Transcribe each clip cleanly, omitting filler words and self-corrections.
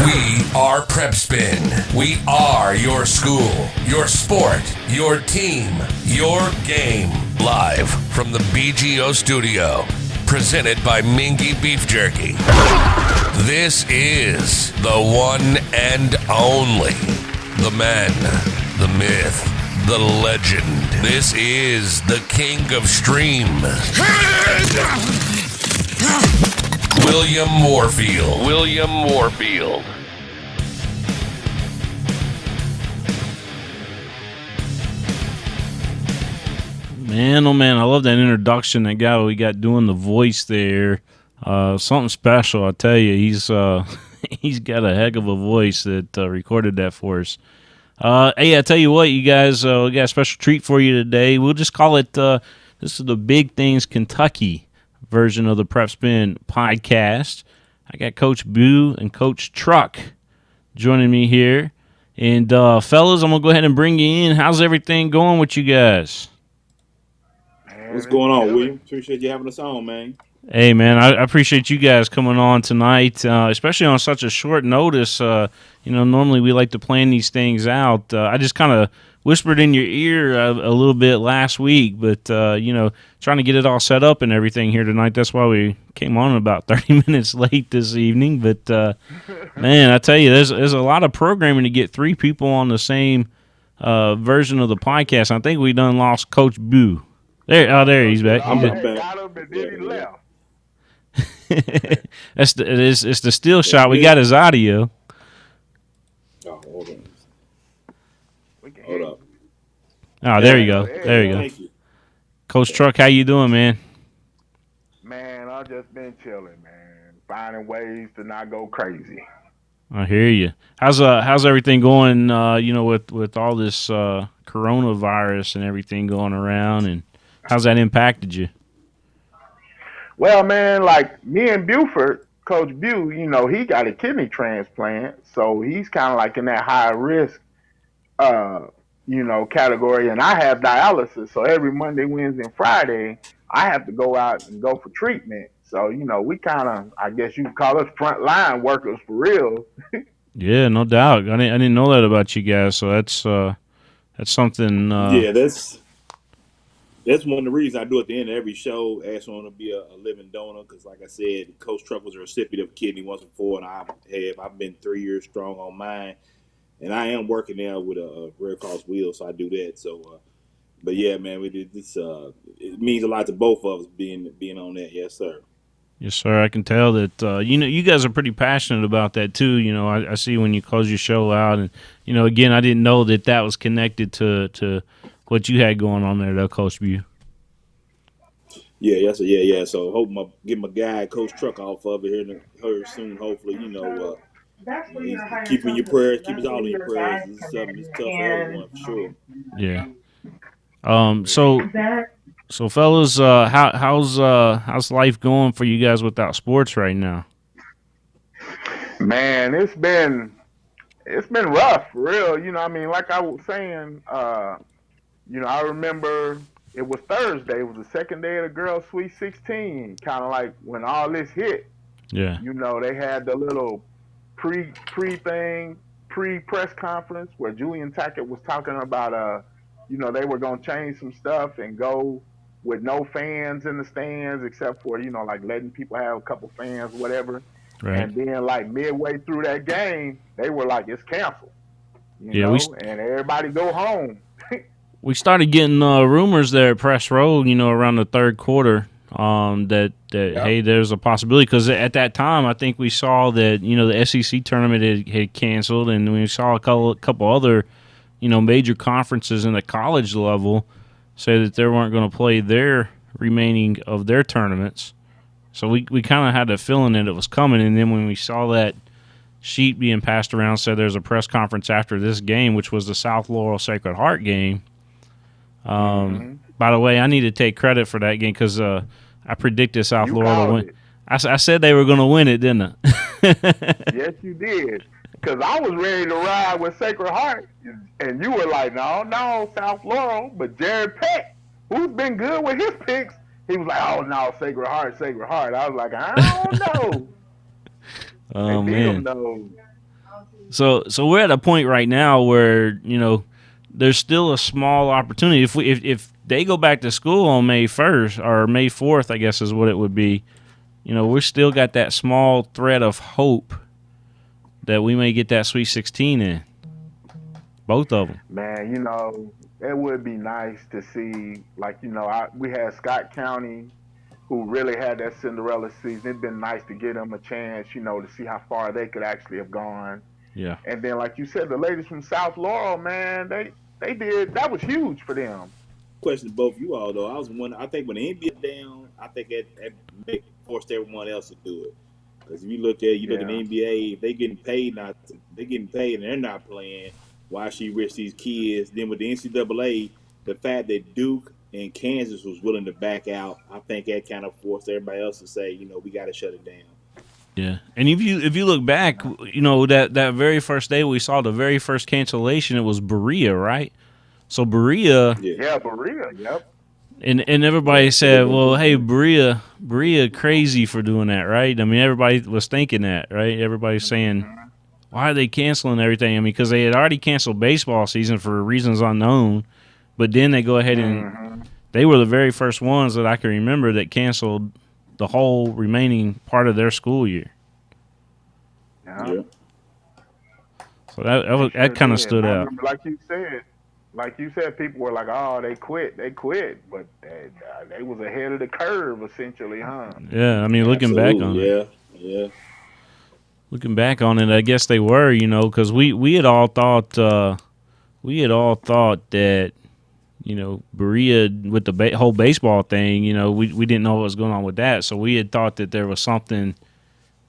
We are PrepSpin. We are your school, your sport, your team, your game. Live from the BGO studio. Presented by Mingy Beef Jerky. This is the one and only. The man, the myth, the legend. This is the king of stream. William Moorfield. William Moorfield. Man, oh man, I love that introduction. That guy we got doing the voice there. Something special, I tell you. He's he's got a heck of a voice that recorded that for us. Hey, I tell you what, you guys, we got a special treat for you today. We'll just call it, this is the Big Things Kentucky version of the PrepSpin Podcast. I got Coach Boo and Coach Truck joining me here. And fellas, I'm going to go ahead and bring you in. How's everything going with you guys? What's going on, William? Appreciate you having us on, man. Hey, man, I appreciate you guys coming on tonight, especially on such a short notice. Normally we like to plan these things out. I just kind of whispered in your ear a little bit last week, but, trying to get it all set up and everything here tonight. That's why we came on about 30 minutes late this evening. But, man, I tell you, there's a lot of programming to get three people on the same version of the podcast. I think we done lost Coach Boo. There he's back. I'm back. Got him and then he left. It's the still shot. We got his audio. Oh, hold on. Hold up. Oh, there you go. There you go. Thank you. Coach Truck, how you doing, man? Man, I've just been chilling, man. Finding ways to not go crazy. I hear you. How's everything going? With all this coronavirus and everything going around, and how's that impacted you? Well, man, like me and Buford, Coach Bew, he got a kidney transplant, so he's kind of like in that high risk, category. And I have dialysis, so every Monday, Wednesday, and Friday, I have to go out and go for treatment. So, we kind of, I guess you could call us frontline workers for real. Yeah, no doubt. I didn't know that about you guys, so that's something. Yeah, that's one of the reasons I do at the end of every show, ask someone to be a living donor, because like I said, Coach Truck was a recipient of kidney once before, and I've been 3 years strong on mine, and I am working now with a Red Cross wheel, so I do that. So, but yeah, man, it means a lot to both of us being on that. Yes, sir. Yes, sir. I can tell that you guys are pretty passionate about that too. I see when you close your show out, and again, I didn't know that was connected to what you had going on there, though, Coach Bew. Yeah, yes, yeah. So hope get my guy Coach Truck off of it here soon. Hopefully, keep in your prayers, keep us all in your prayers. This is something that's tough for everyone for sure. Yeah. So fellas, how's life going for you guys without sports right now? Man, it's been rough, for real. Like I was saying, I remember it was Thursday. It was the second day of the girls' Sweet 16. Kind of like when all this hit. Yeah. They had the little pre-press conference where Julian Tackett was talking about, they were going to change some stuff and go with no fans in the stands except for, like letting people have a couple fans, whatever. Right. And then like midway through that game, they were like, it's canceled. And everybody go home. We started getting rumors there at Press Road, around the third quarter, that hey, there's a possibility, because at that time I think we saw that the SEC tournament had canceled, and we saw a couple other major conferences in the college level say that they weren't going to play their remaining of their tournaments. So we kind of had a feeling that it was coming, and then when we saw that sheet being passed around, said there's a press conference after this game, which was the South Laurel Sacred Heart game. By the way, I need to take credit for that game because I predicted South Laurel to win. I said they were going to win it, didn't I? Yes, you did. Because I was ready to ride with Sacred Heart, and you were like, no, South Laurel. But Jared Peck, who's been good with his picks, he was like, oh, no, Sacred Heart. I was like, I don't know. Oh, man. So we're at a point right now where, there's still a small opportunity. If they go back to school on May 1st or May 4th, I guess is what it would be. We're still got that small thread of hope that we may get that Sweet 16 in. Both of them. Man, it would be nice to see, we had Scott County, who really had that Cinderella season. It'd been nice to give them a chance, to see how far they could actually have gone. Yeah. And then, like you said, the ladies from South Laurel, man, they did. That was huge for them. Question to both of you all though. I think when the NBA down, I think that forced everyone else to do it. Because if you look at the NBA, if they getting paid and they're not playing, why she risk these kids? Then with the NCAA, the fact that Duke and Kansas was willing to back out, I think that kind of forced everybody else to say, we got to shut it down. Yeah, and if you look back, that very first day we saw the very first cancellation, it was Berea, right? So Berea, Berea, yep. And everybody said, well, hey, Berea crazy for doing that, right? I mean, everybody was thinking that, right? Everybody's saying, why are they canceling everything? I mean, because they had already canceled baseball season for reasons unknown, but then they go ahead and they were the very first ones that I can remember that canceled the whole remaining part of their school year. Yeah. So that kind of stood out. Like you said, people were like, "Oh, they quit," but they was ahead of the curve essentially, huh? Yeah, I mean, looking back on it. Yeah. Looking back on it, I guess they were, because we had all thought that, Berea with the whole baseball thing, we didn't know what was going on with that. So we had thought that there was something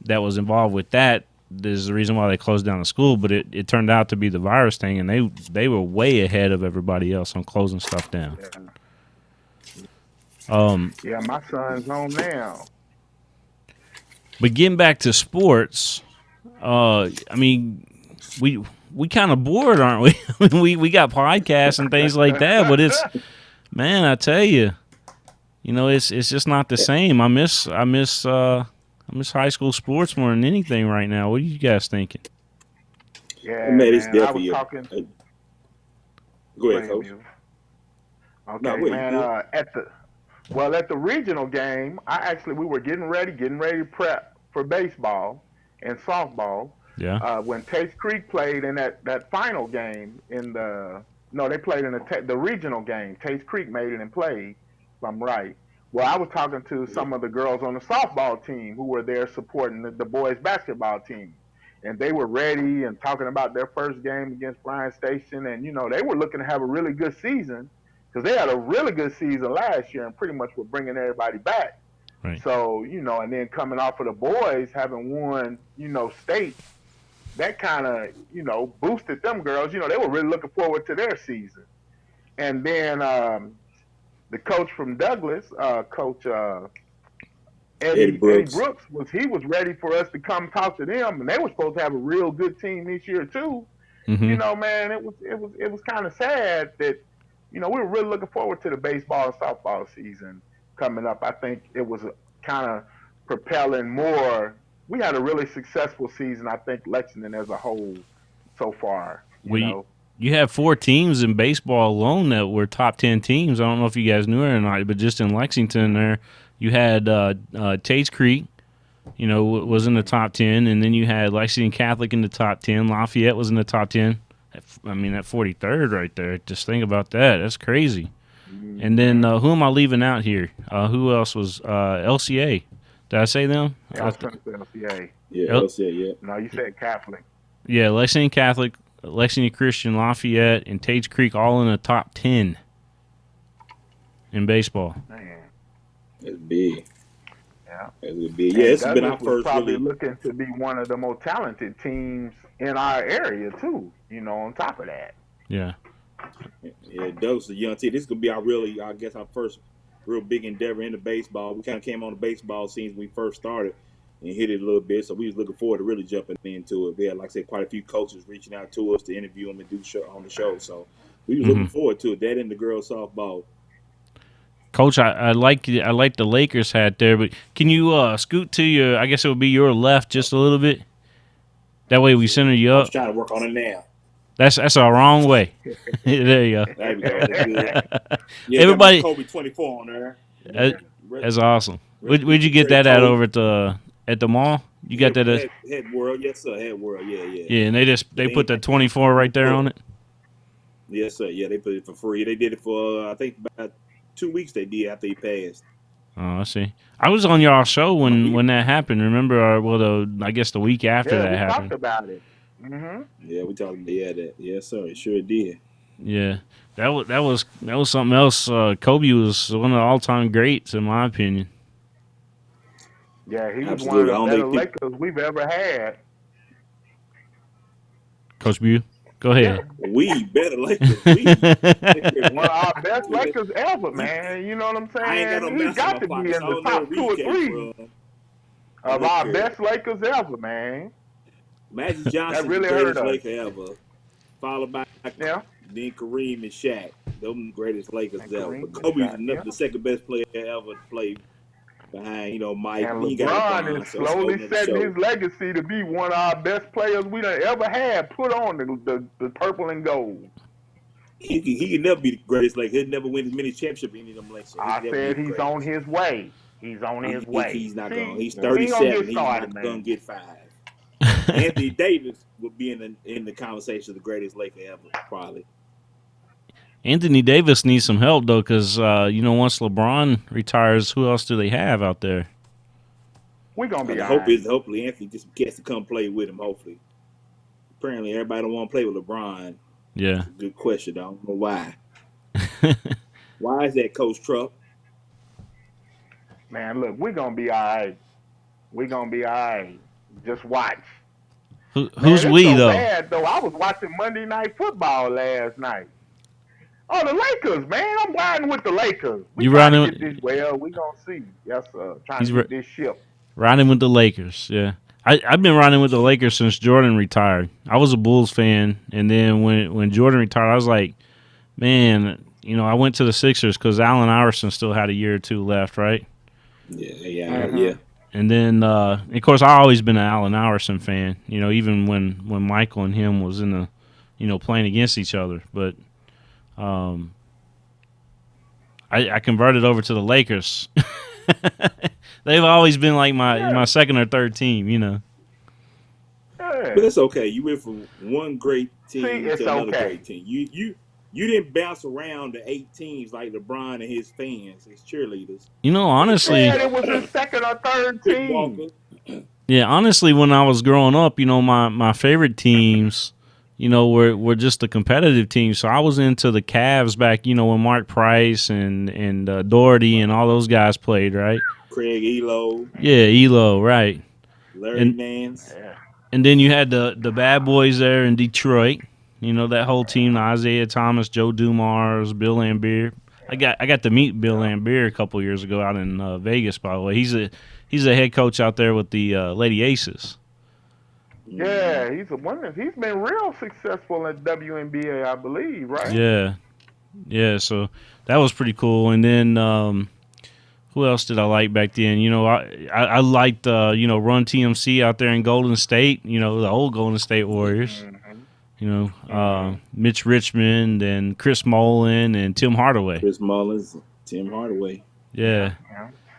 that was involved with that. There's the reason why they closed down the school, but it turned out to be the virus thing, and they were way ahead of everybody else on closing stuff down. Yeah, my son's home now. But getting back to sports, I mean, we kind of bored, aren't we? we got podcasts and things like that, but man, I tell you, it's just not the same. I miss high school sports more than anything right now. What are you guys thinking? Yeah, man, it's definitely. Go ahead, Coach. Okay, no, man. At the regional game, we were getting ready to prep for baseball and softball. Yeah. When Tates Creek played in that final game they played in the regional game. Tates Creek made it and played, if I'm right. Well, I was talking to some of the girls on the softball team who were there supporting the boys basketball team. And they were ready and talking about their first game against Bryan Station. And, they were looking to have a really good season because they had a really good season last year and pretty much were bringing everybody back. Right. So, and then coming off of the boys having won, state, that kind of, boosted them girls. They were really looking forward to their season. And then the coach from Douglas, Coach Eddie Brooks, was ready for us to come talk to them, and they were supposed to have a real good team this year too. Mm-hmm. Man, it was kind of sad that we were really looking forward to the baseball and softball season coming up. I think it was kind of propelling more. We had a really successful season, I think, Lexington as a whole so far. You have 4 teams in baseball alone that were top 10 teams. I don't know if you guys knew it or not, but just in Lexington there, you had Tates Creek, was in the top 10, and then you had Lexington Catholic in the top 10. Lafayette was in the top 10. I mean, that 43rd right there. Just think about that. That's crazy. And then who am I leaving out here? Who else was LCA? Did I say them? Yeah, I was trying to say LCA. Yeah, LCA, yeah. No, you said Catholic. Yeah, Lexington Catholic, Lexington Christian, Lafayette, and Tates Creek all in the top 10 in baseball. Man. That's big. Yeah. That's big. Yeah, it's been our first probably looking to be one of the most talented teams in our area, too, on top of that. Yeah. Yeah, Doug's a young team. This is going to be our first real big endeavor into baseball. We kind of came on the baseball scene when we first started and hit it a little bit, so we was looking forward to really jumping into it. We had, like I said, quite a few coaches reaching out to us to interview them and do on the show, so we was looking forward to it. That and the girls softball. Coach, I like the Lakers hat there, but can you scoot to I guess it would be your left just a little bit? That way we center you I up. was trying to work on it now. That's our wrong way. There you go. There we go. That's good. Yeah, Everybody, got my Kobe 24 on there. that's awesome. Where'd you get that at over at the mall? You got that at Head World, yes sir. Head World, yeah. Yeah, and they put the 24 right there on it. Yes sir. Yeah, they put it for free. They did it for I think about 2 weeks. They did after he passed. Oh, I see. I was on y'all show when that happened. Remember? I guess the week after that happened. We talked about it. Mm-hmm. Yeah, we talked. Yeah, that. Yes sir. It sure did. Yeah, that was something else. Kobe was one of the all-time greats in my opinion. Yeah, he was one of the better Lakers we've ever had. Coach Bew, go ahead. Yeah, we better Lakers. One of our best Lakers ever, man. You know what I'm saying? I ain't got no He's got to be in the top 2 or 3 of our best Lakers ever, man. Magic Johnson, really the greatest Laker ever, followed by then Kareem and Shaq. Those the greatest Lakers ever. But Kobe was the second best player ever to play behind, Mike. And LeBron is slowly setting his legacy to be one of our best players we done ever had put on the purple and gold. He can never be the greatest Laker. He'll never win as many championships in any of them Lakers. So I said he's on his way. He's on his way. He's not going. He's 37. He's not going to get 5. Anthony Davis would be in the conversation of the greatest Laker ever, probably. Anthony Davis needs some help though, because once LeBron retires, who else do they have out there? We're gonna be. Hopefully Anthony just gets to come play with him. Hopefully, apparently everybody don't want to play with LeBron. Yeah, good question. I don't know why. Why is that, Coach Trupp? Man, look, we're gonna be all right. We're gonna be all right. Just watch. Who's we so though? Bad, though? I was watching Monday Night Football last night. Oh, the Lakers, man! I'm riding with the Lakers. You riding with? Well, we gonna see. Yes, sir. Trying to get this ship. Riding with the Lakers, yeah. I've been riding with the Lakers since Jordan retired. I was a Bulls fan, and then when Jordan retired, I was like, man, I went to the Sixers because Allen Iverson still had a year or two left, right? Yeah. And then, of course, I've always been an Allen Iverson fan. Even when Michael and him was in the, playing against each other. But I converted over to the Lakers. They've always been like my second or third team. Yeah. But it's okay. You went from one great team to another great team. You didn't bounce around to 8 teams like LeBron and his fans, his cheerleaders. Honestly, it was his second or third team. Yeah, honestly, when I was growing up, my favorite teams, were just the competitive teams. So I was into the Cavs back, when Mark Price and Doherty and all those guys played, right? Craig Elo. Yeah, Elo, right. Larry Nance. Yeah. And then you had the bad boys there in Detroit. That whole team, Isaiah Thomas, Joe Dumars, Bill Laimbeer. I got to meet Bill Laimbeer a couple years ago out in Vegas, by the way. He's a head coach out there with the Lady Aces. Yeah, he's been real successful at WNBA, I believe, right? Yeah. So that was pretty cool. And then who else did I like back then? I liked Run TMC out there in Golden State. The old Golden State Warriors. Mitch Richmond and Chris Mullin and Tim Hardaway. Chris Mullins, Tim Hardaway. Yeah.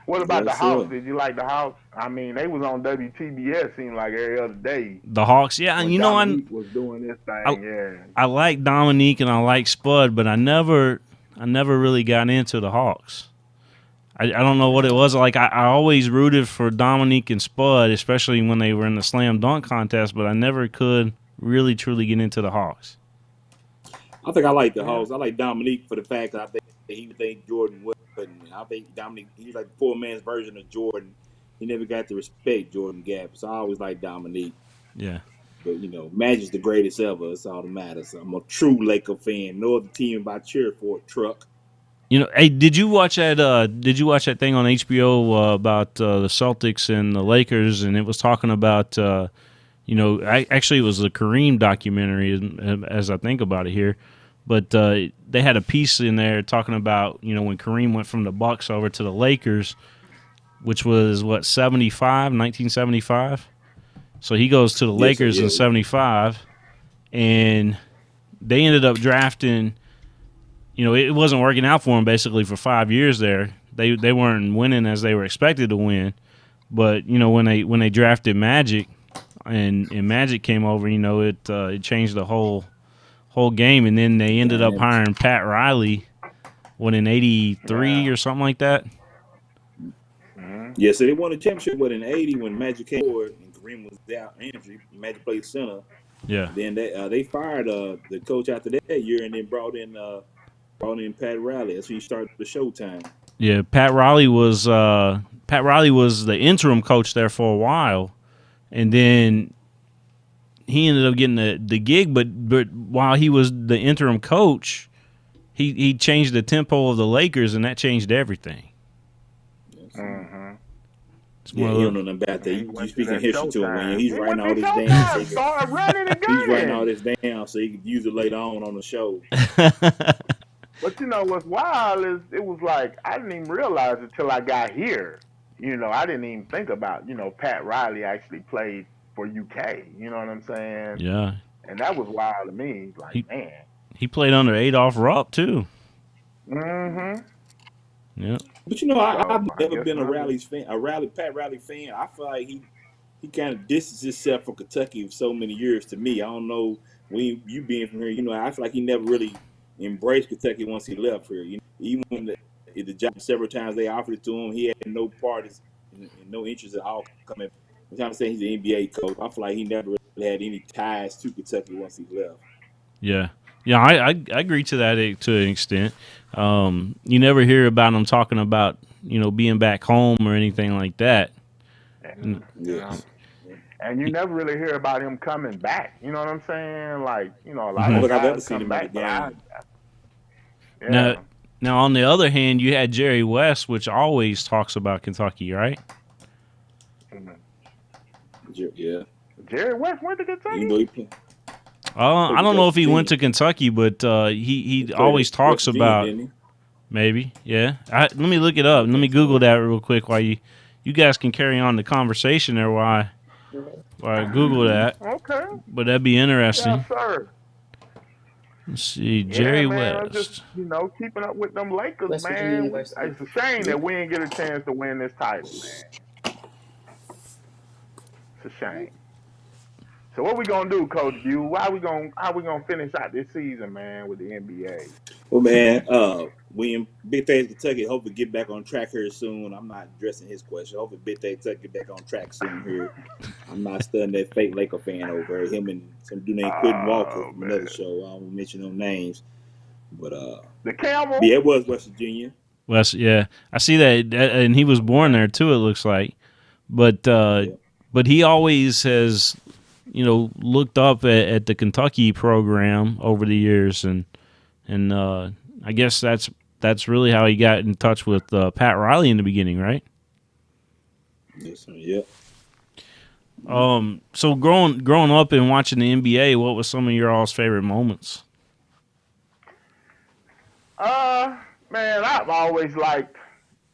What about the Hawks? Did you like the Hawks? I mean, they was on WTBS seemed like every other day. The Hawks, yeah. And Dominique was doing this thing, I like Dominique and I like Spud, but I never really got into the Hawks. I don't know what it was. Like I always rooted for Dominique and Spud, especially when they were in the slam dunk contest, but I never could really truly get into the Hawks. I think I like the Hawks. I like Dominique for the fact that I think he would think Jordan wouldn't. I think Dominique, he's like the poor man's version of Jordan. He never got the respect Jordan got. So I always like Dominique. Yeah. But, Magic's the greatest ever. That's all that matters. I'm a true Laker fan. No other team I cheer for a truck. Hey, did you watch that thing on HBO about the Celtics and the Lakers? And it was talking about actually it was a Kareem documentary as I think about it here. But they had a piece in there talking about, when Kareem went from the Bucks over to the Lakers, which was, 1975? So he goes to the Lakers in 75, and they ended up drafting. It wasn't working out for him basically for 5 years there. They weren't winning as they were expected to win. But when they drafted Magic, and Magic came over, it changed the whole game. And then they ended up hiring Pat Riley, in '83 or something like that. Yeah, so they won a championship in '80 when Magic came forward and Kareem was out injury. Magic played center. Yeah. Then they fired the coach after that year, and then brought in Pat Riley. That's when he started the Showtime. Yeah, Pat Riley was the interim coach there for a while, and then he ended up getting the gig. But while he was the interim coach, he changed the tempo of the Lakers, and that changed everything. Yeah, he don't know nothing about that. You speaking history to him, man. He's writing all this down. He's writing all this down so he could use it later on the show. But what's wild is it was like I didn't even realize it till I got here. I didn't even think about Pat Riley actually played for UK. You know what I'm saying? Yeah. And that was wild to me. Like, man. He played under Adolph Rupp too. Mm-hmm. Yeah. But I've never been a Pat Riley fan. I feel like he kind of distanced himself from Kentucky for so many years. To me, I don't know when you being from here. I feel like he never really embraced Kentucky once he left here. Even when the job several times they offered it to him, he had no parties and no interest at all coming. I'm trying to say he's an NBA coach. I feel like he never really had any ties to Kentucky once he left. Yeah. Yeah, I agree to that to an extent. You never hear about him talking about being back home or anything like that. Yes. And you never really hear about him coming back. You know what I'm saying? Like a lot of guys I've ever seen him back. Yeah. Now on the other hand, you had Jerry West, which always talks about Kentucky, right? Yeah. Jerry West went to Kentucky. I don't know if he went to Kentucky, but he always talks about maybe. Yeah. Let me look it up. Let me Google that real quick while you guys can carry on the conversation there while I Google that. Okay. But that'd be interesting. Yes, sir. Let's see, Jerry West. Just keeping up with them Lakers, man. It's a shame that we didn't get a chance to win this title, man. It's a shame. So what we gonna do, Coach Hugh? How we gonna finish out this season, man, with the NBA? Well, man, William, Big Things Kentucky, hopefully get back on track here soon. I'm not addressing his question. Hopefully Big Things Kentucky get back on track soon here. I'm not studying that fake Laker fan over him and some dude named Quentin Walker from another show. I won't mention no names. But the Camel? Yeah, it was West Virginia. West, yeah. I see that, and he was born there too, it looks like. But but he always has looked up at the Kentucky program over the years, and I guess that's really how he got in touch with Pat Riley in the beginning, right? Yes, sir. Yeah. So growing up and watching the NBA, what was some of your all's favorite moments? Man, I've always liked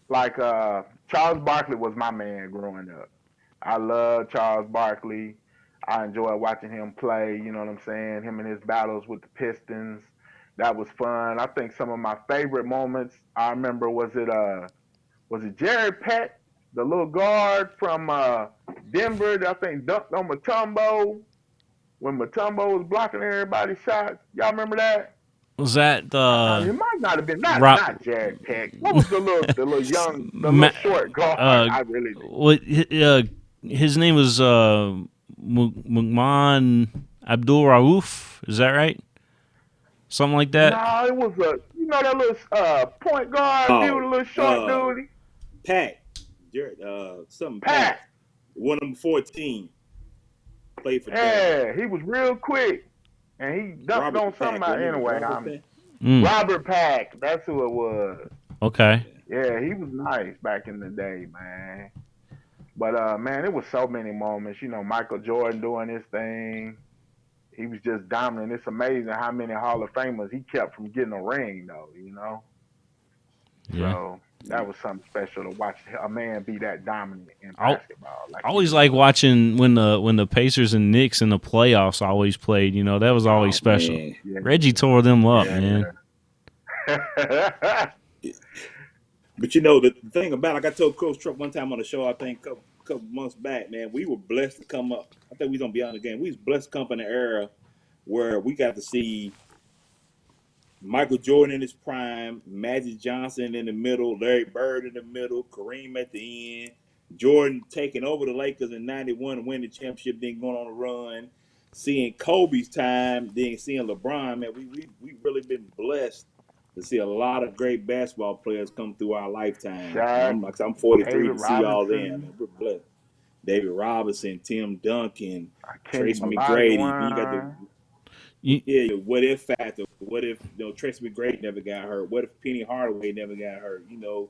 Charles Barkley was my man growing up. I love Charles Barkley. I enjoy watching him play, you know what I'm saying? Him and his battles with the Pistons. That was fun. I think some of my favorite moments I remember was it Jerry Peck, the little guard from Denver that I think dunked on Mutombo when Mutombo was blocking everybody's shots. Y'all remember that? Was that it might not have been not Jared Peck. What was the little young little short guard? I really did. What his name was Mugman Abdul Rauf, is that right? Something like that? No, it was that little point guard dude, a little short dude. Pat. Something Pat. One of them 14. Played for he was real quick. And he dunked on somebody anyway. Robert Pack, that's who it was. Okay. Yeah, he was nice back in the day, man. But, man, it was so many moments. Michael Jordan doing his thing. He was just dominant. It's amazing how many Hall of Famers he kept from getting a ring, though, Yeah. So, That was something special to watch a man be that dominant in I basketball. Like I always like watching when the Pacers and Knicks in the playoffs always played. You know, that was always special. Man. yeah. Reggie tore them up, man. But you know, the thing about, like I told Coach Truck one time on the show, I think a couple months back, man, we were blessed to come up. I think we was gonna be on the game. We was blessed to come from an era where we got to see Michael Jordan in his prime, Magic Johnson in the middle, Larry Bird in the middle, Kareem at the end, Jordan taking over the Lakers in '91 and winning the championship, then going on a run, seeing Kobe's time, then seeing LeBron. Man, we really been blessed to see a lot of great basketball players come through our lifetime. Shaq, I'm 43 David to see all them. Robinson. Man, we're blessed. David Robinson, Tim Duncan, Kenny Tracy McGrady. Olajuwon. You got the what if factor. What if Tracy McGrady never got hurt? What if Penny Hardaway never got hurt? You know,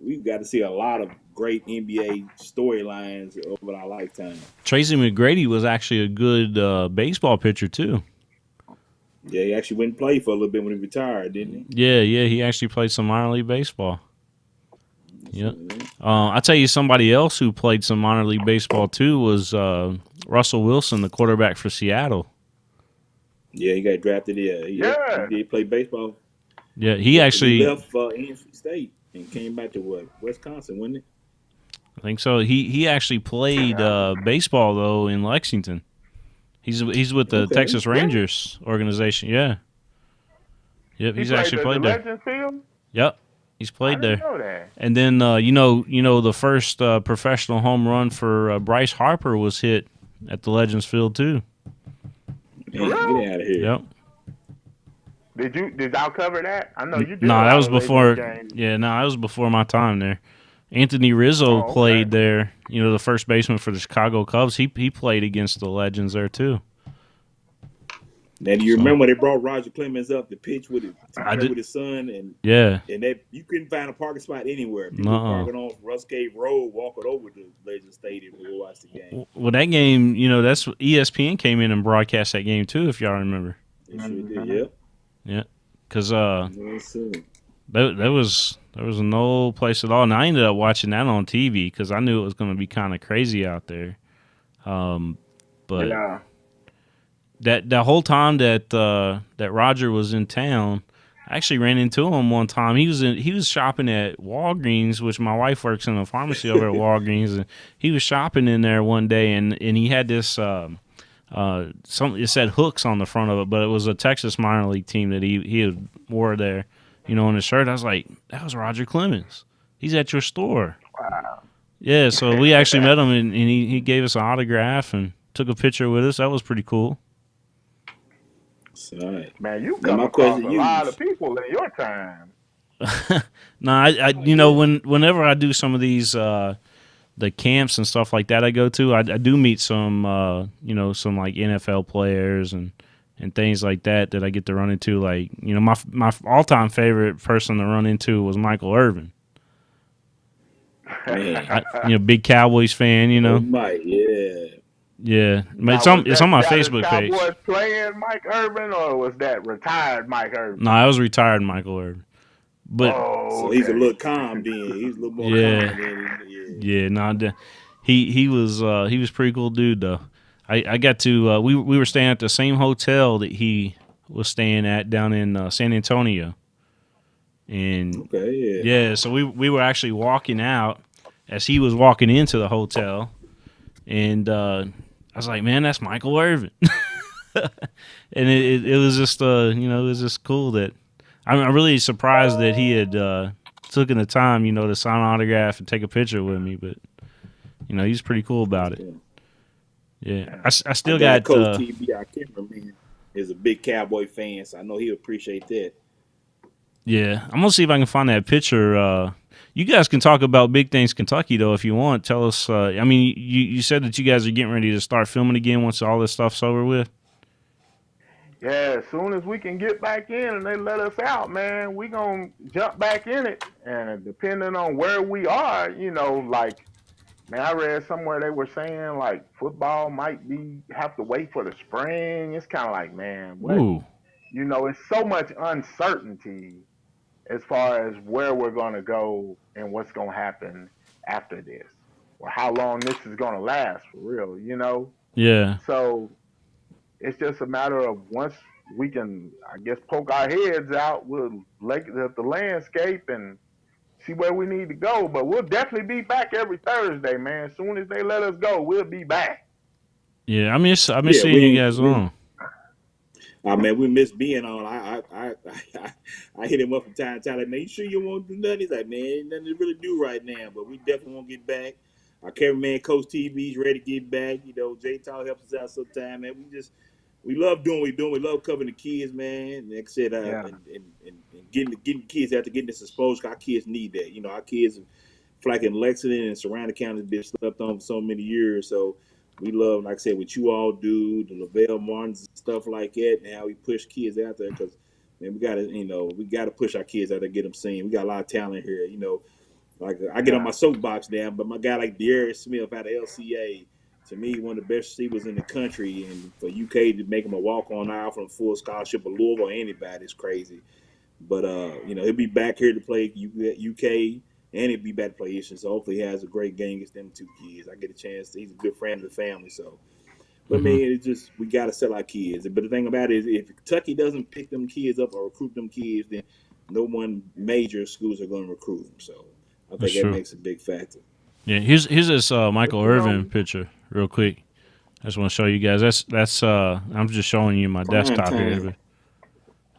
we've got to see a lot of great NBA storylines over our lifetime. Tracy McGrady was actually a good baseball pitcher too. Yeah, he actually went and played for a little bit when he retired, didn't he? Yeah, he actually played some minor league baseball. Yeah. I tell you, somebody else who played some minor league baseball too was Russell Wilson, the quarterback for Seattle. Yeah, he got drafted. Yeah, he did play baseball. Yeah, he actually left NC State and came back to Wisconsin, wasn't it? I think so. He actually played baseball though in Lexington. He's with the Texas Rangers organization. Yeah. Yep, he's actually played there. Legend Field? Yep, he's played there. Know that. And then you know the first professional home run for Bryce Harper was hit at the Legends Field too. Man, get out of here. Yep. Did y'all cover that? I know you did. No, that was before. Yeah, no, that was before my time there. Anthony Rizzo played there. You know, the first baseman for the Chicago Cubs. He played against the Legends there too. Now, do you remember when they brought Roger Clemens up to pitch with his son? And that you couldn't find a parking spot anywhere. People parking on Russ Cave Road, walking over to Legends Stadium to go watch the game. Well, that game, that's ESPN came in and broadcast that game too, if y'all remember. They sure did. Yeah, because there was no place at all, and I ended up watching that on TV because I knew it was going to be kind of crazy out there. But that whole time that Roger was in town, I actually ran into him one time. He was shopping at Walgreens, which my wife works in a pharmacy over at Walgreens, and he was shopping in there one day, and he had this it said Hooks on the front of it, but it was a Texas minor league team that he wore there, on his shirt. I was like, that was Roger Clemens. He's at your store. Wow. Yeah, so we actually met him, and he gave us an autograph and took a picture with us. That was pretty cool. Right. Man, you come across a lot of people in your time. No, whenever I do some of these the camps and stuff like that I go to, I do meet some some like NFL players and things like that I get to run into. Like, my all-time favorite person to run into was Michael Irvin. Big Cowboys fan, Oh, Mike, yeah. Yeah, but it's on my Facebook page. Was playing Mike Irvin, or was that retired Mike Irvin? No, I was retired Michael Irvin. But so he's a little calm then. He's a little more calm than he was pretty cool dude though. I got to we were staying at the same hotel that he was staying at down in San Antonio. And so we were actually walking out as he was walking into the hotel, and I was like, man, that's Michael Irvin. And it was just it was just cool that I'm really surprised that he had taken the time, to sign an autograph and take a picture with me. But he's pretty cool about it. Yeah, I still got Coach TB, our cameraman, is a big Cowboy fan, so I know he'll appreciate that. Yeah, I'm gonna see if I can find that picture. You guys can talk about Big Things Kentucky though if you want. Tell us. You said that you guys are getting ready to start filming again once all this stuff's over with. Yeah, as soon as we can get back in and they let us out, man, we gonna jump back in it. And depending on where we are, man, I read somewhere they were saying like football might have to wait for the spring. It's kind of like, man, what? Ooh. It's so much uncertainty as far as where we're going to go and what's going to happen after this, or how long this is going to last for real, you know? Yeah. So it's just a matter of once we can, I guess, poke our heads out, we'll look at the landscape and see where we need to go. But we'll definitely be back every Thursday, man. As soon as they let us go, we'll be back. Yeah, I miss seeing you guys on. Man, we miss being on. I hit him up from time to time. Like, man, you sure you won't do nothing? He's like, man, ain't nothing to really do right now, but we definitely won't get back. Our cameraman, Coach TV's ready to get back. You know, Jay Tal helps us out sometime, man. We love doing what we doing. We love covering the kids, man. Like I said, and getting kids after getting this exposure. Our kids need that. You know, our kids, like in Lexington and surrounding counties, been slept on for so many years. So we love, like I said, what you all do, the Lavelle Martins and stuff like that, and how we push kids out there. Because, man, we gotta push our kids out there, get them seen. We got a lot of talent here. You know, like I get on my soapbox now, but my guy like Darius Smith out of LCA, to me, one of the best receivers in the country, and for UK to make him a walk-on aisle from full scholarship of Louisville or anybody is crazy. But you know, he'll be back here to play UK. And he'll be back to play Eastern, so hopefully he has a great game against them two kids. I get a chance. He's a good friend of the family, so. But, man, it's just we got to sell our kids. But the thing about it is if Kentucky doesn't pick them kids up or recruit them kids, then no one major schools are going to recruit them. So I think that makes a big factor. Yeah, here's this Michael Irvin picture real quick. I just want to show you guys. That's I'm just showing you my desktop here.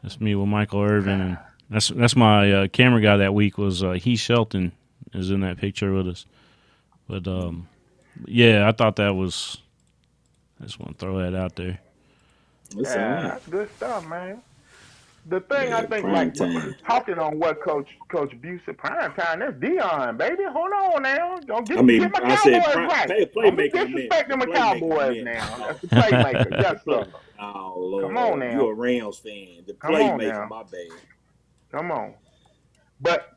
That's me with Michael Irvin and – That's my camera guy that week was Heath Shelton is in that picture with us. But, yeah, I thought that was – I just want to throw that out there. Yeah, that's good stuff, man. The thing I think, like, talking on what Coach Buse said, prime time, that's Dion, baby. Hold on now. Don't get my Cowboys right. Don't be disrespecting my Cowboys now. That's the playmaker. Yes, sir. Oh, Lord. Come on now. You're a Rams fan. The playmaker, my bad. Come on. But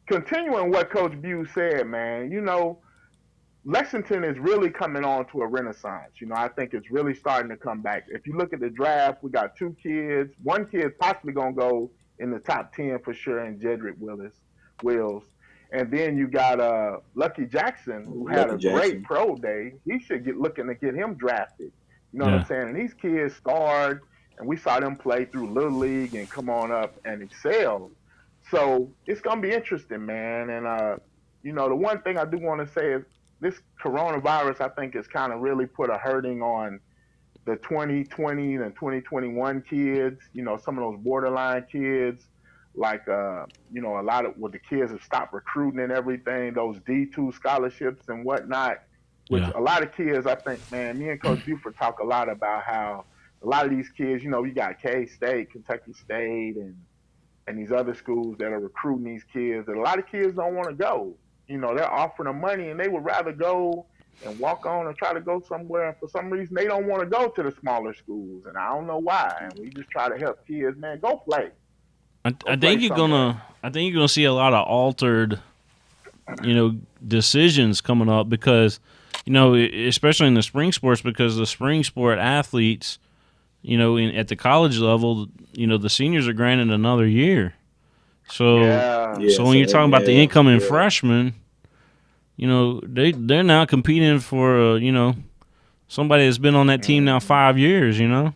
continuing what Coach Buse said, man, you know, Lexington is really coming on to a renaissance. You know, I think it's really starting to come back. If you look at the draft, we got two kids. One kid's possibly going to go in the top 10 for sure, and Jedrick Wills. And then you got Lucky Jackson, who had a great pro day. He should looking to get him drafted. You know what I'm saying? And these kids starred. And we saw them play through Little League and come on up and excel. So it's going to be interesting, man. And, you know, the one thing I do want to say is this coronavirus, I think, has kind of really put a hurting on the 2020 and 2021 kids, you know, some of those borderline kids, like, you know, a lot of what the kids have stopped recruiting and everything, those D2 scholarships and whatnot, which a lot of kids, I think, man, me and Coach Buford talk a lot about how a lot of these kids, you know, you got K-State, Kentucky State, and these other schools that are recruiting these kids. And a lot of kids don't want to go. You know, they're offering them money, and they would rather go and walk on and try to go somewhere. And for some reason, they don't want to go to the smaller schools, and I don't know why. And we just try to help kids, man. Go play. I think you're gonna see a lot of altered, you know, decisions coming up because, you know, especially in the spring sports, because the spring sport athletes. You know, at the college level, you know, the seniors are granted another year. So, so when you're talking about the incoming freshmen, you know, they're now competing for, you know, somebody that's been on that team now 5 years, you know?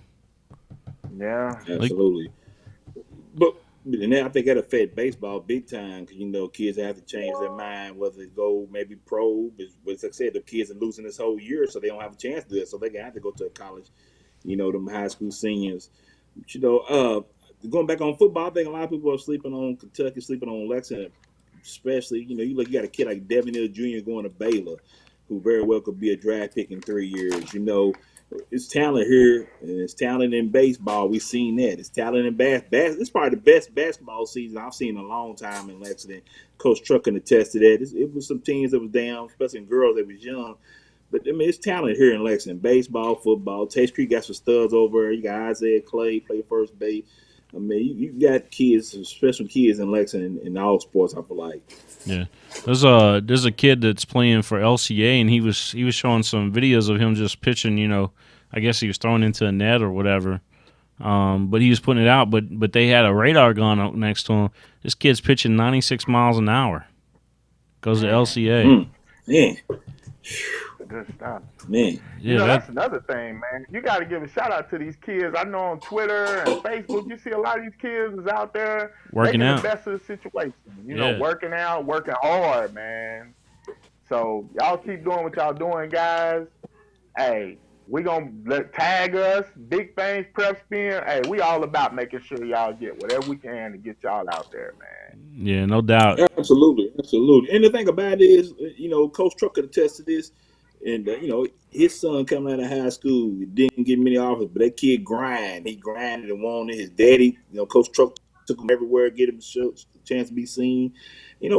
Yeah. Absolutely. But and I think that affect baseball big time because, you know, kids have to change their mind, whether they go maybe pro. But as I said, the kids are losing this whole year, so they don't have a chance to do it. So they're going to have to go to a college. You know, them high school seniors. But, you know, going back on football, I think a lot of people are sleeping on Kentucky, sleeping on Lexington, especially. You know, you got a kid like Devin Hill Jr. going to Baylor, who very well could be a draft pick in 3 years. You know, it's talent here, and it's talent in baseball. We've seen that. It's talent in basketball. It's probably the best basketball season I've seen in a long time in Lexington. Coach Truck can attest to that. It was some teams that was down, especially in girls that was young. But, I mean, it's talent here in Lexington. Baseball, football. Taste Creek got some studs over there. You got Isaiah Clay, play first base. I mean, you got kids, special kids in Lexington in all sports, I feel like. Yeah. There's a kid that's playing for LCA, and he was showing some videos of him just pitching, you know, I guess he was throwing into a net or whatever. But he was putting it out. But they had a radar gun up next to him. This kid's pitching 96 miles an hour. Goes to LCA. Yeah. Good stuff. Man. Yeah, that's another thing, man. You got to give a shout out to these kids. I know on Twitter and Facebook, you see a lot of these kids is out there working out, the best of the situation. You know, working out, working hard, man. So y'all keep doing what y'all doing, guys. Hey, we gonna tag us, big things, PrepSpin. Hey, we all about making sure y'all get whatever we can to get y'all out there, man. Yeah, no doubt. Absolutely. And the thing about it is, Coach Truck could attest to this. And, his son coming out of high school, didn't get many offers, but that kid grind. He grinded and wanted his daddy. Coach Truck took him everywhere, get him a chance to be seen.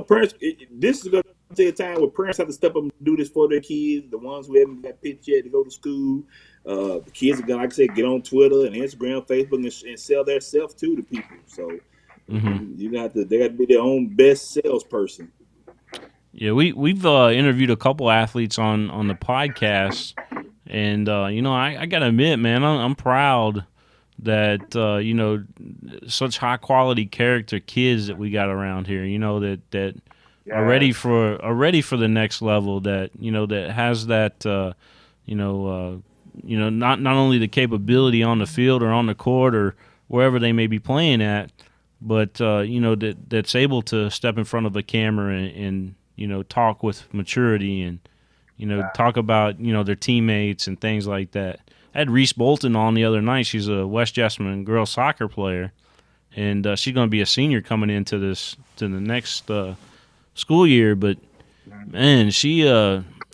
Parents, this is going to take a time where parents have to step up and do this for their kids, the ones who haven't got picked yet to go to school. The kids are going to, like I said, get on Twitter and Instagram, Facebook, and sell their self to the people. So they got to be their own best salesperson. Yeah, we've interviewed a couple athletes on the podcast, and I gotta admit, man, I'm proud that such high quality character kids that we got around here. That are ready for the next level. That that has that not only the capability on the field or on the court or wherever they may be playing at, but that's able to step in front of a camera and talk with maturity and, talk about, their teammates and things like that. I had Reese Bolton on the other night. She's a West Jessamine girls soccer player, and she's going to be a senior coming into the next school year. But, man, she's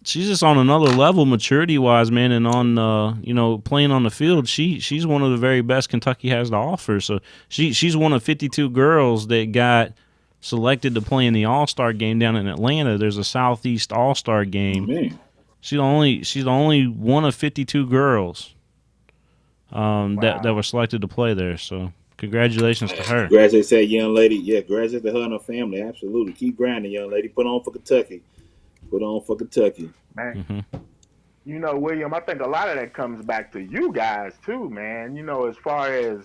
just on another level maturity-wise, man, and on, playing on the field. She's one of the very best Kentucky has to offer. So she's one of 52 girls that got selected to play in the All-Star game down in Atlanta. There's a Southeast All-Star game. Man. She's the only one of 52 girls that were selected to play there. So congratulations to her. Congratulations to that young lady. Yeah, congratulations to her and her family. Absolutely. Keep grinding, young lady. Put on for Kentucky. Man. William, I think a lot of that comes back to you guys too, man. As far as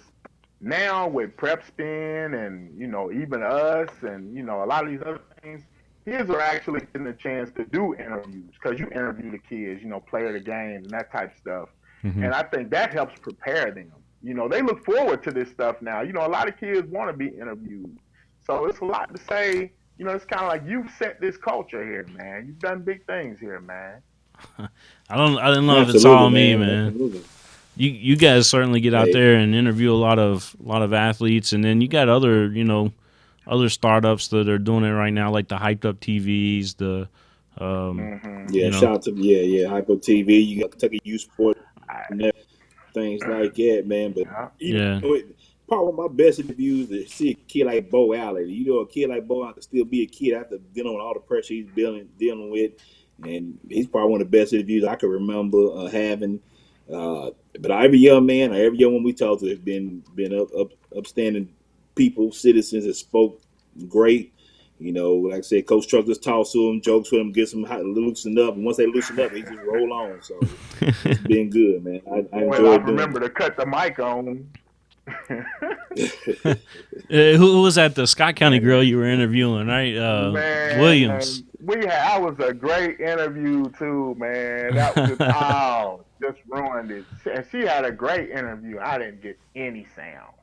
now with PrepSpin and, even us and, a lot of these other things, kids are actually getting a chance to do interviews because you interview the kids, player the games and that type of stuff. Mm-hmm. And I think that helps prepare them. They look forward to this stuff now. A lot of kids want to be interviewed. So it's a lot to say. It's kind of like you've set this culture here, man. You've done big things here, man. I don't know if it's all me, man. Absolutely. You guys certainly get out there and interview a lot of athletes, and then you got other other startups that are doing it right now, like the Hyped Up TVs, the shout out to Hyped Up TV. You got Kentucky Youth Sport, things like that, man. But probably one of my best interviews is to see a kid like Bo Allen. A kid like Bo Allen can still be a kid after dealing with all the pressure he's dealing with, and he's probably one of the best interviews I can remember having. But every young man or every young one we talked to has been upstanding people, citizens that spoke great. Like I said, Coach Truck just talks to them, jokes with them, gets them loosened up, and once they loosen up, he just roll on. So it's been good, man. I remember to cut the mic on. Who was that? The Scott County girl you were interviewing, right? Williams. That was a great interview too, man. That was just ruined it. She had a great interview. I didn't get any sound.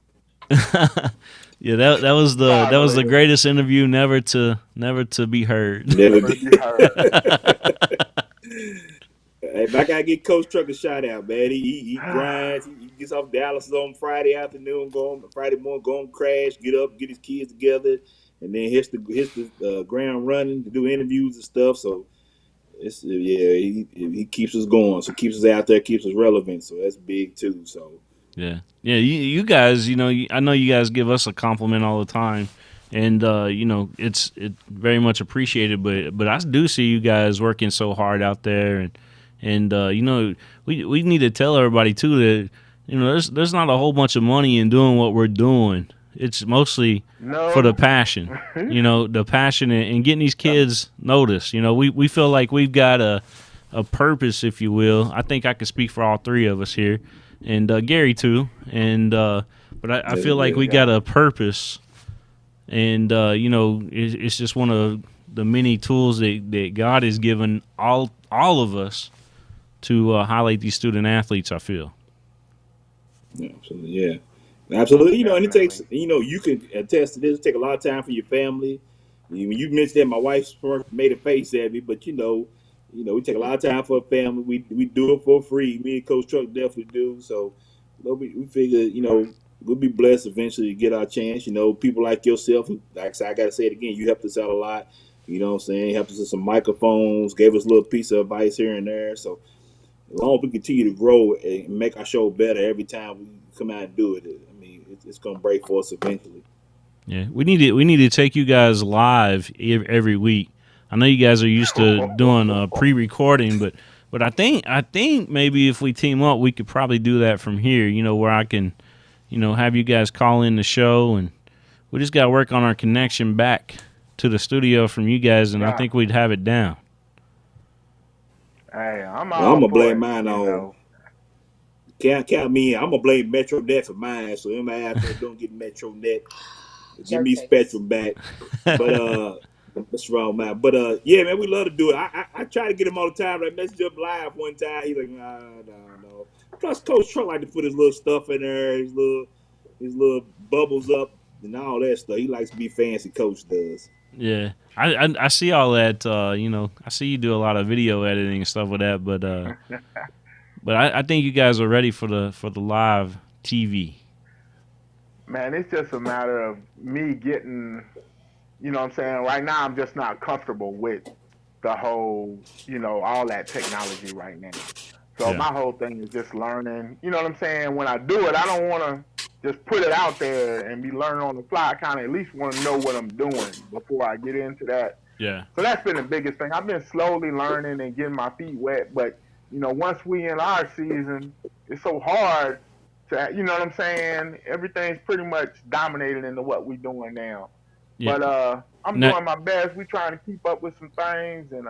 Yeah, that was the greatest interview never to be heard. Never be heard. Hey, I gotta get Coach Truck a shout out, man. He grinds. He gets off Dallas on Friday afternoon, Friday morning, go and crash, get up, get his kids together, and then hits the ground running to do interviews and stuff. So it's he keeps us going. So keeps us out there, keeps us relevant. So that's big too. So yeah. You guys, I know you guys give us a compliment all the time. And it's very much appreciated, but I do see you guys working so hard out there, and we need to tell everybody too that there's not a whole bunch of money in doing what we're doing. It's mostly for the passion, the passion and getting these kids noticed. We feel like we've got a purpose, if you will. I think I can speak for all three of us here. and Gary too. And but I feel like we got a purpose, and it's just one of the many tools that God has given all of us to highlight these student athletes. I feel. Yeah, absolutely, yeah. Absolutely. And it takes, you can attest to this, it takes a lot of time for your family. When you mentioned that, my wife made a face at me, but we take a lot of time for a family. We do it for free. Me and Coach Truck definitely do. So, we figure, we'll be blessed eventually to get our chance. People like yourself, like I said, I got to say it again, you helped us out a lot. You know what I'm saying? You helped us with some microphones, gave us a little piece of advice here and there. So, as long as we continue to grow and make our show better every time we come out and do it, it's going to break for us eventually. Yeah, we need to take you guys live every week. I know you guys are used to doing pre-recording, but I think maybe if we team up, we could probably do that from here. Where I can, have you guys call in the show, and we just got to work on our connection back to the studio from you guys, and I think we'd have it down. Hey, I'm gonna blame mine on. Count me in. I'm gonna blame MetroNet for mine. So anybody out there don't get MetroNet, give me Spectrum back. But that's wrong, man. But yeah, man, we love to do it. I try to get him all the time. Like message up live one time. He's like, no. Plus, Coach Truck like to put his little stuff in there, his little bubbles up and all that stuff. He likes to be fancy. Coach does. Yeah, I see all that. I see you do a lot of video editing and stuff with that, but I think you guys are ready for the live TV. Man, it's just a matter of me getting, what I'm saying? Right now, I'm just not comfortable with the whole, all that technology right now. So my whole thing is just learning. You know what I'm saying? When I do it, I don't want to just put it out there and be learning on the fly. I kind of at least want to know what I'm doing before I get into that. Yeah. So that's been the biggest thing. I've been slowly learning and getting my feet wet, but once we in our season, it's so hard to, you know what I'm saying? Everything's pretty much dominated into what we're doing now. Yeah. But I'm doing my best. We're trying to keep up with some things, and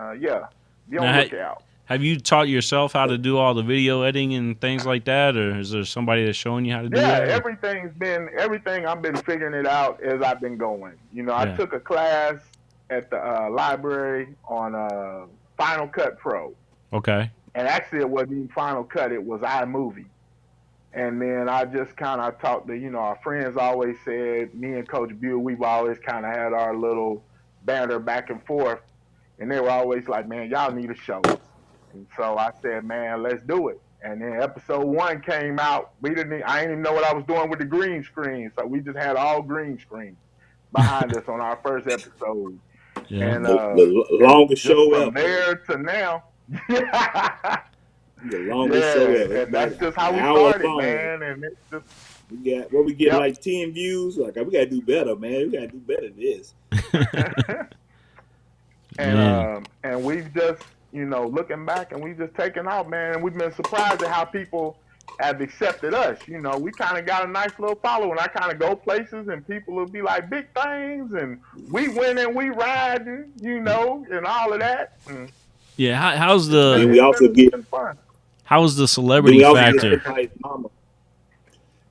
be on the lookout. Have you taught yourself how to do all the video editing and things like that, or is there somebody that's showing you how to do that? Yeah, everything I've been figuring it out as I've been going. I took a class at the library on Final Cut Pro. Okay. And actually, it wasn't even Final Cut; it was iMovie. And then I just kind of talked to, our friends always said, me and Coach Buell, we've always kind of had our little banter back and forth, and they were always like, "Man, y'all need a show." And so I said, man, let's do it. And then episode 1 came out. I didn't even know what I was doing with the green screen. So we just had all green screen behind us on our first episode. Yeah. And the longest show ever. From there to now. The longest show ever. And that's just how we started, man. And it's just we get like 10 views. Like we gotta do better, man. We gotta do better than this. And we've just looking back, and we just taken off, man. And we've been surprised at how people have accepted us. We kind of got a nice little following. I kind of go places, and people will be like, big things, and we winning, we riding, and all of that. And yeah, how's the? And we also get fun. How's the celebrity factor?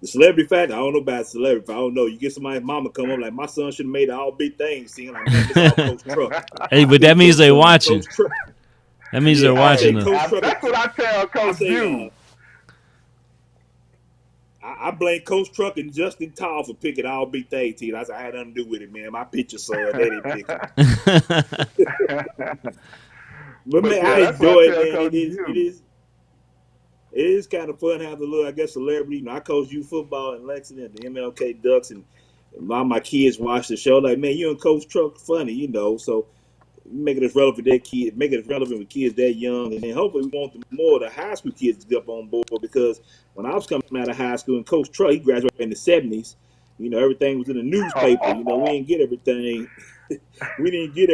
The celebrity factor, I don't know about celebrity. I don't know. You get somebody's mama come up like, my son should have made the all big things. Seeing like, man, this all Coach Truck. Hey, but that means they're watching. That means they're watching. That's what I tell Coach Buell. I blame Coach Truck and Justin Tall for picking all big things. I said, I had nothing to do with it, man. My picture, son, they didn't pick it. But man, I enjoy it, man. It is kind of fun having a little, I guess, celebrity. I coach youth football in Lexington, the MLK Ducks, and a lot of my kids watch the show. Like, man, you and Coach Truck funny, so making it relevant with kids that young, and then hopefully we want more of the high school kids to get up on board, because when I was coming out of high school, and Coach Truck, he graduated in the 70s, everything was in the newspaper. We didn't get everything. We didn't get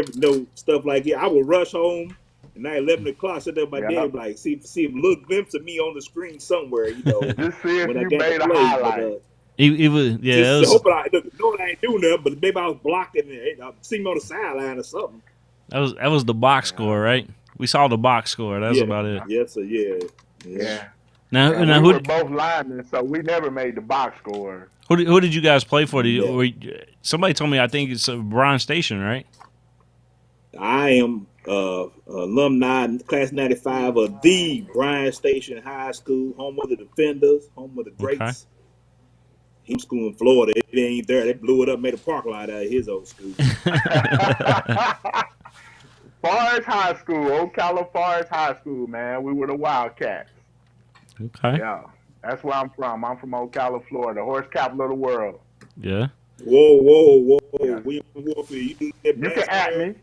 stuff like it. I would rush home. And at 11 o'clock, sit there with my dad, like, see a little glimpse of me on the screen somewhere, Just see if you made a highlight. It was, yeah. Hoping I ain't doing nothing, but maybe I was blocking it. See me on the sideline or something. That was the box score, right? We saw the box score. That's about it. Yes, sir. Yeah. Now, And now we who were both linemen, so we never made the box score. who did you guys play for? Yeah. Somebody told me I think it's Bryan Station, right? I am alumni, class 95 of the Bryan Station High School, home of the Defenders, home of the Okay. Greats. He was school in Florida. It ain't there. They blew it up, made a parking lot out of his old school. Forest High School, Ocala Forest High School, man. We were the Wildcats. Okay. Yeah, that's where I'm from. I'm from Ocala, Florida, horse capital of the world. Yeah. Whoa. Yeah. William Warfield, you do that You can at me.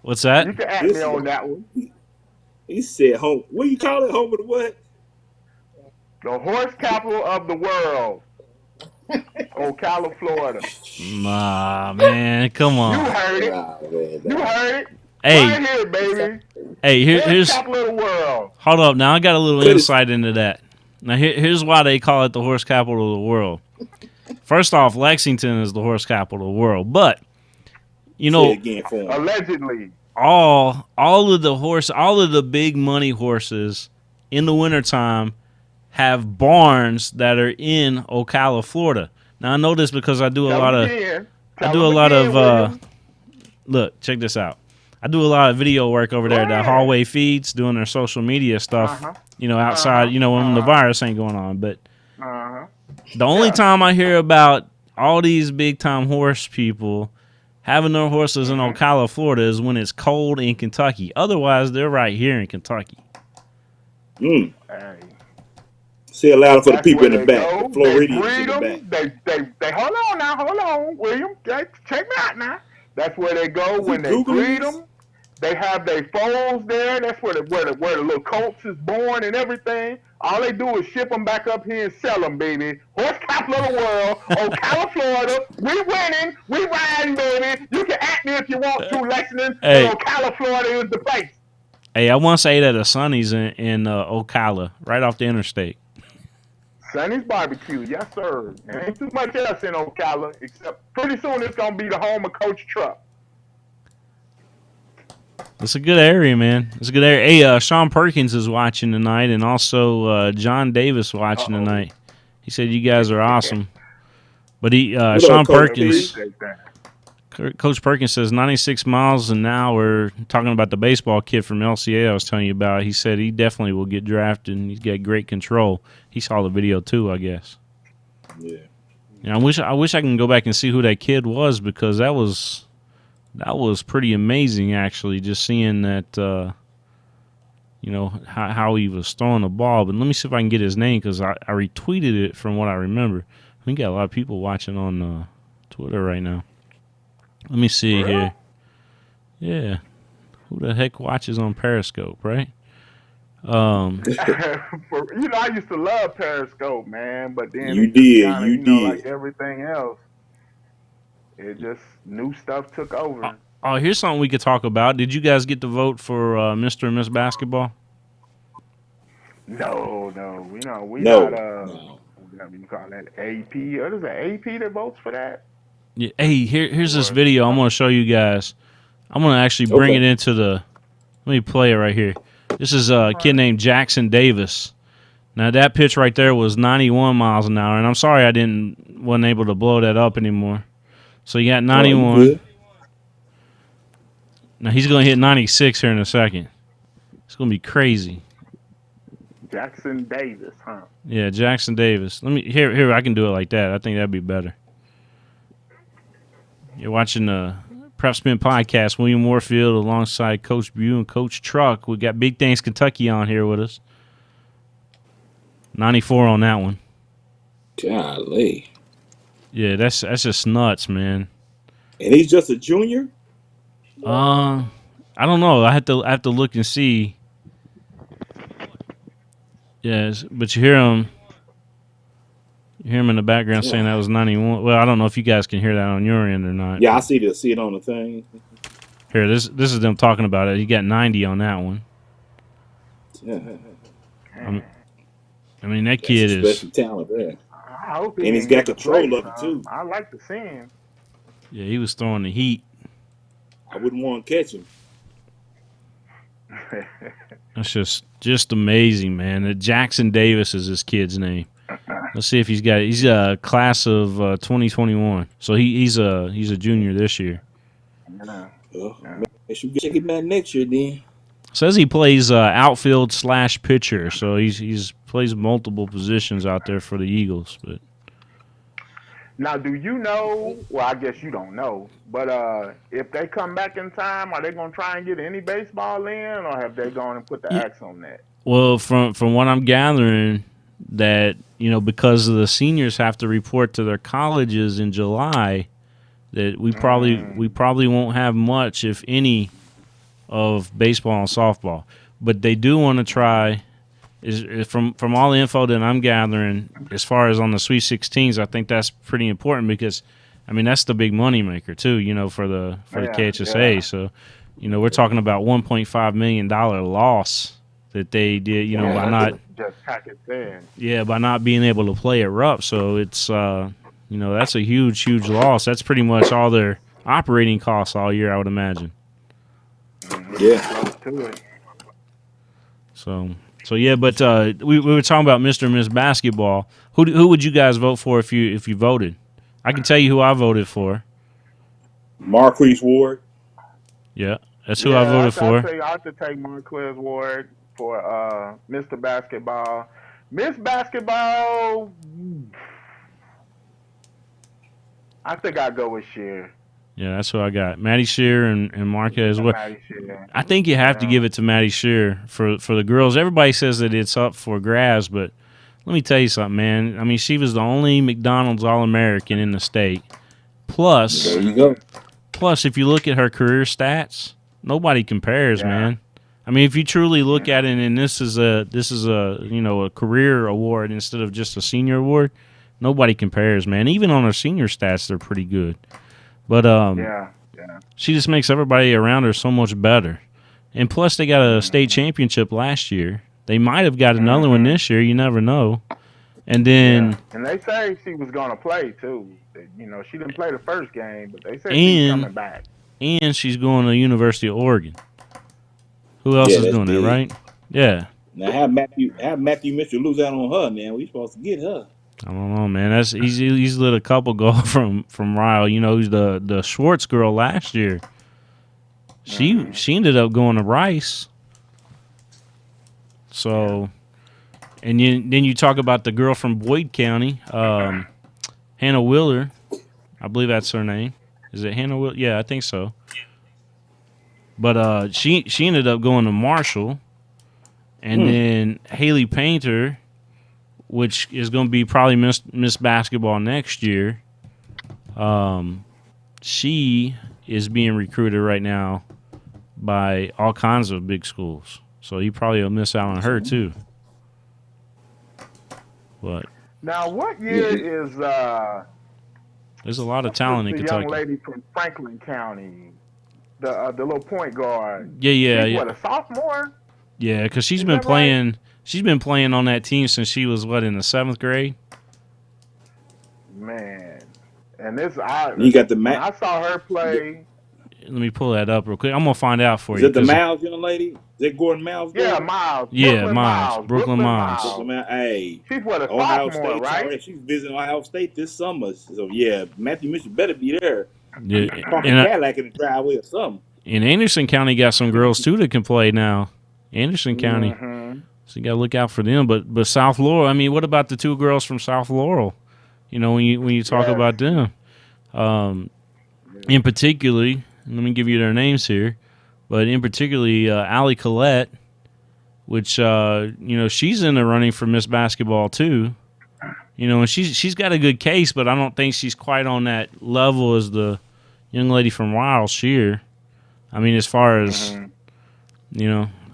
What's that? You can at This me on that one. He said home. What do you call it? Home of the what? The horse capital of the world. Ocala, Florida. Nah, man, come You on. heard it. You heard it. Hey, Right here, baby. hey, Horse here's capital of the world. hold up. Now I got a little insight into that. Now here's why they call it the horse capital of the world. First off, Lexington is the horse capital of the world, but you Say know, it again for him. Allegedly. all of the big money horses in the wintertime have barns that are in Ocala, Florida. Now I know this because I do a lot of look, check this out. I do a lot of video work over there at the hallway feeds, doing their social media stuff, outside, when the virus ain't going on. But the only time I hear about all these big time horse people having their horses in Ocala, Florida is when it's cold in Kentucky. Otherwise, they're right here in Kentucky. Mm. Hey. Say it louder for the That's people in where the they back. go. The Floridians They in the breed back. them. They hold on, William. Check me out now. That's where they go Is when he they Googling breed this? them. They have their foals there. That's where the little colts is born and everything. All they do is ship them back up here and sell them, baby. Horse capital of the world, Ocala, Florida. We winning. We riding, baby. You can at me if you want to, Lexington. Hey. But Ocala, Florida is the place. Hey, I once ate at a Sonny's in Ocala, right off the interstate. Sonny's Barbecue, yes, sir. There ain't too much else in Ocala, except pretty soon it's going to be the home of Coach Truck. It's a good area, man. It's a good area. Hey, Sean Perkins is watching tonight, and also John Davis watching tonight. He said you guys are awesome. But Sean Perkins, Coach Perkins says 96 miles an hour. Talking about the baseball kid from LCA I was telling you about. He said he definitely will get drafted, and he's got great control. He saw the video too, I guess. Yeah. And I wish I can go back and see who that kid was, because that was pretty amazing, actually, just seeing that, how he was throwing the ball. But let me see if I can get his name, because I retweeted it from what I remember. We got a lot of people watching on Twitter right now. Let me see here. Yeah. Who the heck watches on Periscope, right? I used to love Periscope, man, but then You it just did, kinda, you did. like everything else, it just new stuff took over. Oh, here's something we could talk about. Did you guys get to vote for Mr. and Miss Basketball? No, we No. what do you call that? AP? What is it? AP that votes for that? Yeah. Hey, here's this video I'm going to show you guys. I'm going to actually bring it into the. Let me play it right here. This is a kid named Jackson Davis. Now that pitch right there was 91 miles an hour, and I'm sorry I wasn't able to blow that up anymore. So you got 91. Now he's going to hit 96 here in a second. It's going to be crazy. Jackson Davis, huh? Yeah, Jackson Davis. Let me here. I can do it like that. I think that'd be better. You're watching the PrepSpin Podcast. William Warfield alongside Coach Bew and Coach Truck. We got Big Things Kentucky on here with us. 94 on that one. Golly. Yeah, that's just nuts, man. And he's just a junior? I don't know. I have to look and see. Yes, but you hear him in the background saying that was 91. Well, I don't know if you guys can hear that on your end or not. Yeah, I see it on the thing. Here, this is them talking about it. He got 90 on that one. Yeah. I mean, that kid is special talent there. I hope And he's got control of it, too. I like to see him. Yeah, he was throwing the heat. I wouldn't want to catch him. That's just amazing, man. Jackson Davis is his kid's name. Let's see if he's a class of 2021. So he's a junior this year. Make sure we check him out next year then. Says he plays outfield / pitcher, so he's plays multiple positions out there for the Eagles. But now, do you know? Well, I guess you don't know. But if they come back in time, are they going to try and get any baseball in, or have they gone and put the axe on that? Well, from what I'm gathering, that because the seniors have to report to their colleges in July, that we probably won't have much, if any, of baseball and softball. But they do want to try. Is from all the info that I'm gathering, as far as on the Sweet 16s, I think that's pretty important because, I mean, that's the big money maker too. For the KHSA. Yeah. So, we're talking about $1.5 million loss that they did. By not just pack it in. Yeah, by not being able to play at Rupp. So it's that's a huge loss. That's pretty much all their operating costs all year, I would imagine. Yeah. So yeah, but we were talking about Mr. and Miss Basketball. Who would you guys vote for if you voted? I can tell you who I voted for. Marquise Ward. Yeah, that's who I voted for. I have to take Marquise Ward for Mr. Basketball. Miss Basketball, I think I'd go with Shear. Yeah, that's who I got. Maddie Shear and Marquez. I think you have to give it to Maddie Shear for the girls. Everybody says that it's up for grabs, but let me tell you something, man. I mean, she was the only McDonald's All-American in the state. Plus, there you go. Plus, if you look at her career stats, nobody compares, man. I mean, if you truly look at it, and this is a a career award instead of just a senior award, nobody compares, man. Even on her senior stats, they're pretty good. But she just makes everybody around her so much better. And plus, they got a state championship last year. They might have got another one this year. You never know. And then, and they say she was going to play too. She didn't play the first game, but they said she's coming back. And she's going to the University of Oregon. Who else is doing that, right? Yeah. Now have Matthew Mitchell lose out on her, man. We supposed to get her. I don't know, man. He's let a couple go from Ryle. Who's the Schwartz girl last year. She ended up going to Rice. So, and then you talk about the girl from Boyd County, Hannah Wheeler. I believe that's her name. Is it Hannah Wheeler? Yeah, I think so. But she ended up going to Marshall, and then Haley Painter, which is going to be probably Miss Basketball next year. She is being recruited right now by all kinds of big schools. So you probably will miss out on her too. But now, what year is there's a lot of talent in Kentucky. The young lady from Franklin County, the little point guard. Yeah. She's what, a sophomore? Yeah, because she's been playing. Right? She's been playing on that team since she was in the 7th grade. Man, and you got the I saw her play. Let me pull that up real quick. I'm gonna find out for you. Is it the Miles young lady? Is it Gordon Miles? Yeah, Miles. Yeah, Miles. Brooklyn Miles. Hey, she's what, a Ohio sophomore, State, right? She's visiting Ohio State this summer. So yeah, Matthew Mitchell better be there. Yeah, parking Cadillac in the driveway or something. And Anderson County got some girls too that can play now. Anderson County. So you got to look out for them. But South Laurel, I mean, what about the 2 girls from South Laurel? When you talk about them. In particularly, let me give you their names here. But in particularly, Allie Collette, which, she's in the running for Miss Basketball too. And she's got a good case, but I don't think she's quite on that level as the young lady from Ryle Shear. I mean, as far as,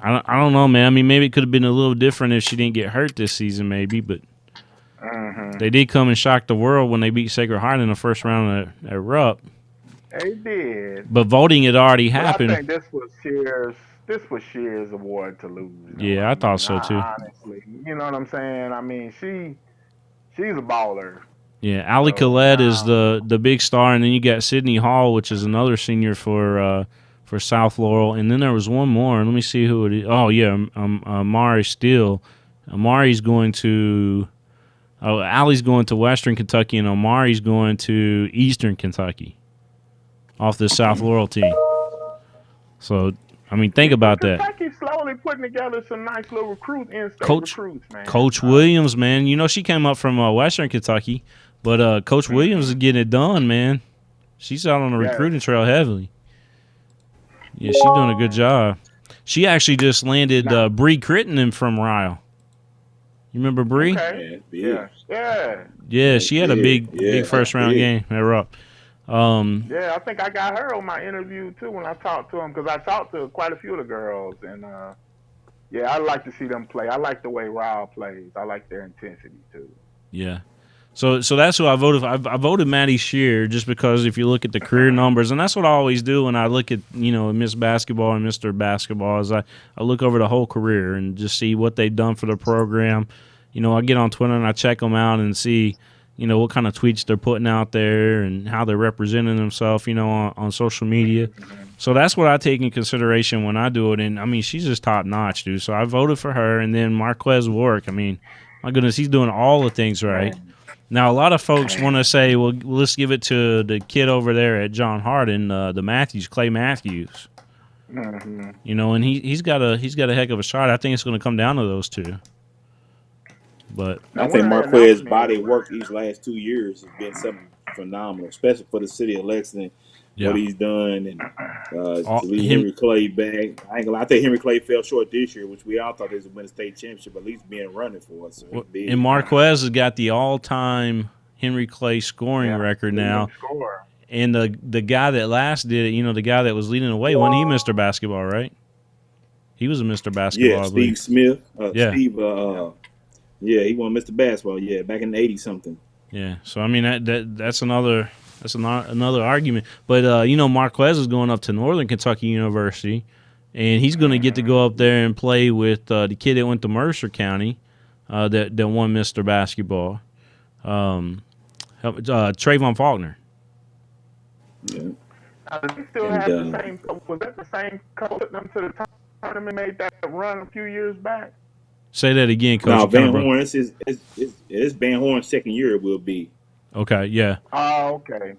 I don't know, man. I mean, maybe it could have been a little different if she didn't get hurt this season, maybe. But they did come and shock the world when they beat Sacred Heart in the first round at Rupp. They did. But voting had already happened. I think this was Shear's award to lose. Yeah, I thought so too. Honestly, you know what I'm saying? I mean, she's a baller. Yeah, Allie Collette is the big star, and then you got Sydney Hall, which is another senior for for South Laurel, and then there was one more. Let me see who it is. Oh yeah, Amari Steele. Amari's going to. Oh, Allie's going to Western Kentucky, and Amari's going to Eastern Kentucky, off the South Laurel team. So, I mean, think about that. Kentucky's slowly putting together some nice little in-state recruits, man. Coach Williams, man. You know, she came up from Western Kentucky, but Coach Williams is getting it done, man. She's out on the recruiting trail heavily. Yeah, she's doing a good job. She actually just landed Bree Crittenden from Ryle. You remember Bree? Okay. Yeah, she had a big first-round game at Rupp. I think I got her on my interview too when I talked to them, because I talked to quite a few of the girls, and I like to see them play. I like the way Ryle plays. I like their intensity too. Yeah, so that's who I voted for. I voted Maddie Shear just because if you look at the career numbers, and that's what I always do when I look at Miss Basketball and Mr. Basketball, is I look over the whole career and just see what they've done for the program. I get on Twitter and I check them out and see. What kind of tweets they're putting out there and how they're representing themselves, on social media. So that's what I take in consideration when I do it. And, I mean, she's just top-notch, dude. So I voted for her. And then Marquez Warwick, I mean, my goodness, he's doing all the things right. Now, a lot of folks want to say, well, let's give it to the kid over there at John Hardin, the Matthews, Clay Matthews. And he's got a heck of a shot. I think it's going to come down to those two. But I think Marquez's body of work these last 2 years has been something phenomenal, especially for the city of Lexington. What he's done, and to leave Henry Clay back. I ain't gonna lie, I think Henry Clay fell short this year, which we all thought he was going to win a state championship, at least being running for us. So and Marquez has got the all-time Henry Clay scoring record now. And the guy that last did it, the guy that was leading the way, wasn't he Mr. Basketball, right? He was a Mr. Basketball. Yeah, Steve Smith. He won Mr. Basketball. Yeah, back in the 80s something. Yeah, so I mean that's another argument. But Marquez is going up to Northern Kentucky University, and he's going to get to go up there and play with the kid that went to Mercer County, that won Mr. Basketball, Trayvon Faulkner. Yeah. They still have the same. Was that the same coach that them to the tournament made that run a few years back? Say that again, Coach. No, Van Horn. It's Van Horn's second year. It will be. Okay. Yeah. Oh, okay.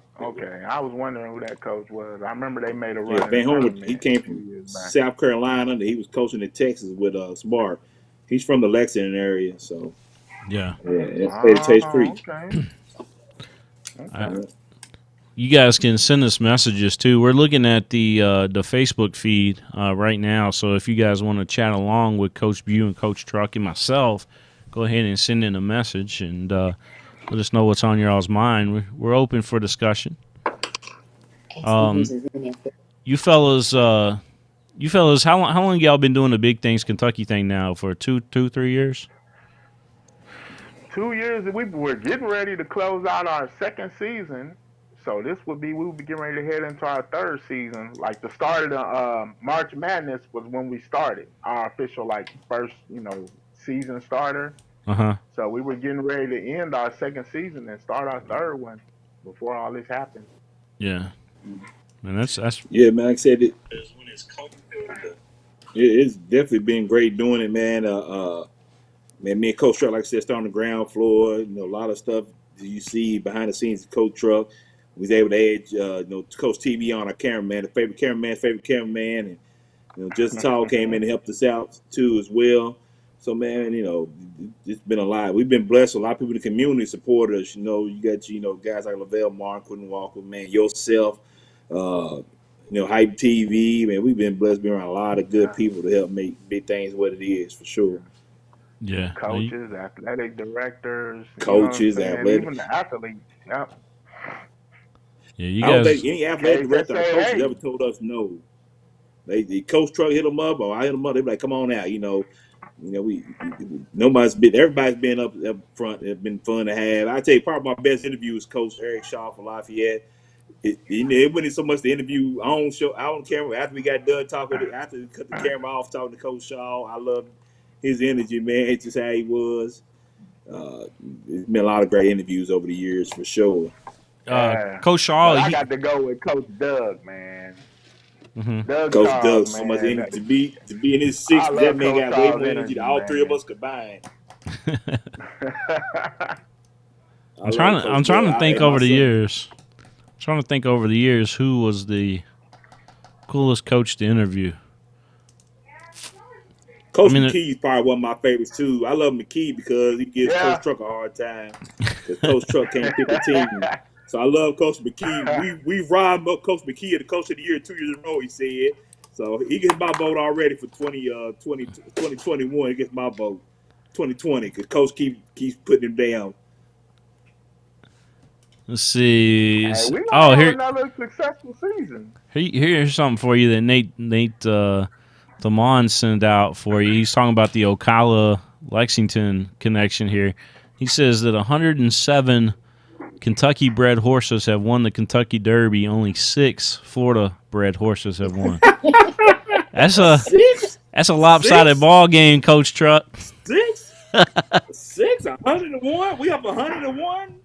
I was wondering who that coach was. I remember they made a run. Yeah, Van Horn. He came from South Carolina. He was coaching in Texas with Smart. He's from the Lexington area, so. Yeah. It tastes pretty. Okay. You guys can send us messages too. We're looking at the Facebook feed right now, so if you guys want to chat along with Coach Bew and Coach Truck and myself, go ahead and send in a message and let us know what's on your all's mind. We're open for discussion. You fellas, how long y'all been doing the Big Things Kentucky thing now? For 3 years? 2 years. We're getting ready to close out our second season. So we'll be getting ready to head into our third season. Like the start of the March Madness was when we started our official first season starter. So we were getting ready to end our second season and start our third one before all this happened. Yeah, and that's yeah, man. Like I said, it's definitely been great doing it, man. Man, me and Coach Truck, like I said, start on the ground floor. A lot of stuff that you see behind the scenes of Coach Truck. We was able to add, Coach TV on our cameraman, the favorite cameraman, and Justin Tall came in and helped us out too as well. So man, it's been a lot. We've been blessed. A lot of people in the community support us. You got guys like Lavelle Martin, Quentin Walker, man, yourself, Hype TV, man. We've been blessed, being around a lot of good people to help make Big Things what it is for sure. Yeah, coaches, athletic directors, athletic, even the athletes. Yep. Yeah, you I don't guys. think any athletic director or coaches ever told us no. They Coach Truck hit them up, or I hit them up. They be like, "Come on out," Everybody's been up front. It's been fun to have. I tell you, part of my best interview was Coach Eric Shaw for Lafayette. It wasn't so much the interview on camera. After we got done talking, after we cut the camera off, talking to Coach Shaw, I loved his energy, man. It's just how he was. It's been a lot of great interviews over the years for sure. Coach Shaw, I got to go with Coach Doug, man. Doug Coach Charles, Doug, so man. much energy to be in his 60s. That man got way more energy than all three of us combined. I'm trying to think over the years. Trying to think over the years who was the coolest coach to interview. Coach McKee's probably one of my favorites too. I love McKee because he gives Coach Truck a hard time because Coach Truck can't pick a team. So I love Coach McKee. We've robbed Coach McKee of the Coach of the Year 2 years in a row, he said. So he gets my vote already for 2021. He gets my vote 2020 because Coach keeps putting him down. Let's see. Hey, we might have another successful season. Here's something for you that Nate Damon sent out for you. He's talking about the Ocala-Lexington connection here. He says that 107 Kentucky-bred horses have won the Kentucky Derby. Only 6 Florida-bred horses have won. That's a lopsided ball game, Coach Truck. 6? 101? We up 101?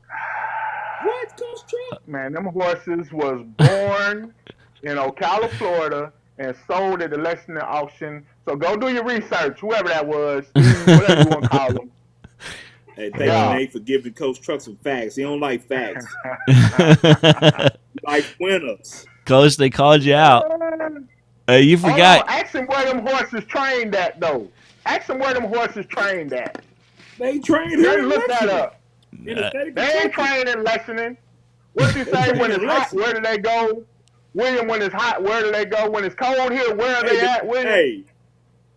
What, Coach Truck? Man, them horses was born in Ocala, Florida, and sold at the Lexington auction. So go do your research, whoever that was, whatever you want to call them. Hey, thank you, Nate, for giving Coach Truck some facts. He don't like facts. He like winners. Coach, they called you out. Hey, you forgot. Ask him where them horses trained at, though. Ask him where them horses trained at. They trained here. Look that up. They ain't trained in Lexington. What you say when it's hot? Where do they go? William, when it's hot, where do they go? When it's cold here, where are they at, William?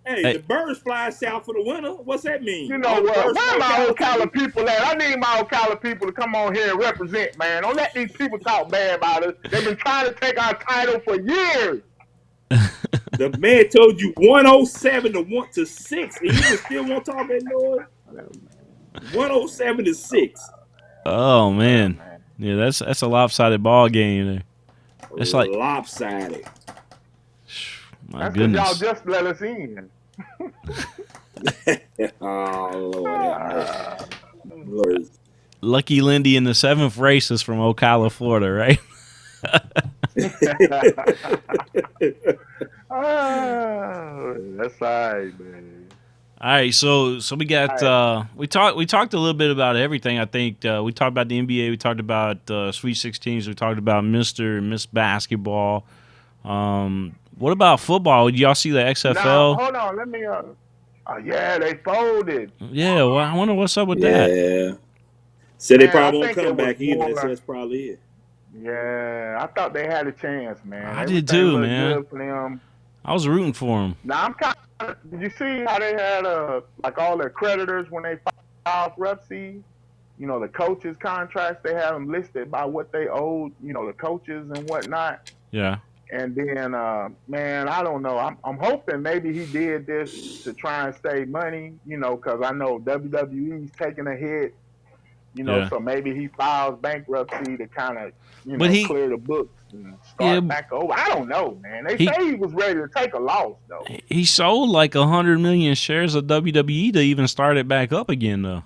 Hey, the birds fly south for the winter. What's that mean? You know what? Where my Ocala people at? I need my Ocala people to come on here and represent, man. Don't let these people talk bad about us. They've been trying to take our title for years. The man told you 107 to 6, and you still want to talk that noise? 107 to 6. Oh man, yeah, that's a lopsided ball game there. It's like lopsided. My goodness, y'all just let us in. Oh Lord. Lucky Lindy in the 7th race is from Ocala, Florida, right? That's right, man. All right, so we got we talked a little bit about everything. I think we talked about the NBA, we talked about Sweet 16s, we talked about Mr. and Miss Basketball. What about football? Did y'all see the XFL? Now, hold on, let me. Yeah, they folded. Yeah, well, I wonder what's up with that. Yeah, so they probably won't come back either. That's probably it. Yeah, I thought they had a chance, man. I did too, man. Good for them. I was rooting for them. Now I'm kind of. Did you see how they had like all their creditors when they filed Repsy? You know, the coaches' contracts, they have them listed by what they owed. You know, the coaches and whatnot. Yeah. And then, man, I don't know. I'm hoping maybe he did this to try and save money. You know, because I know WWE's taking a hit. You know, so maybe he files bankruptcy to kind of, clear the books and start back over. I don't know, man. They say he was ready to take a loss, though. He sold like 100 million shares of WWE to even start it back up again, though.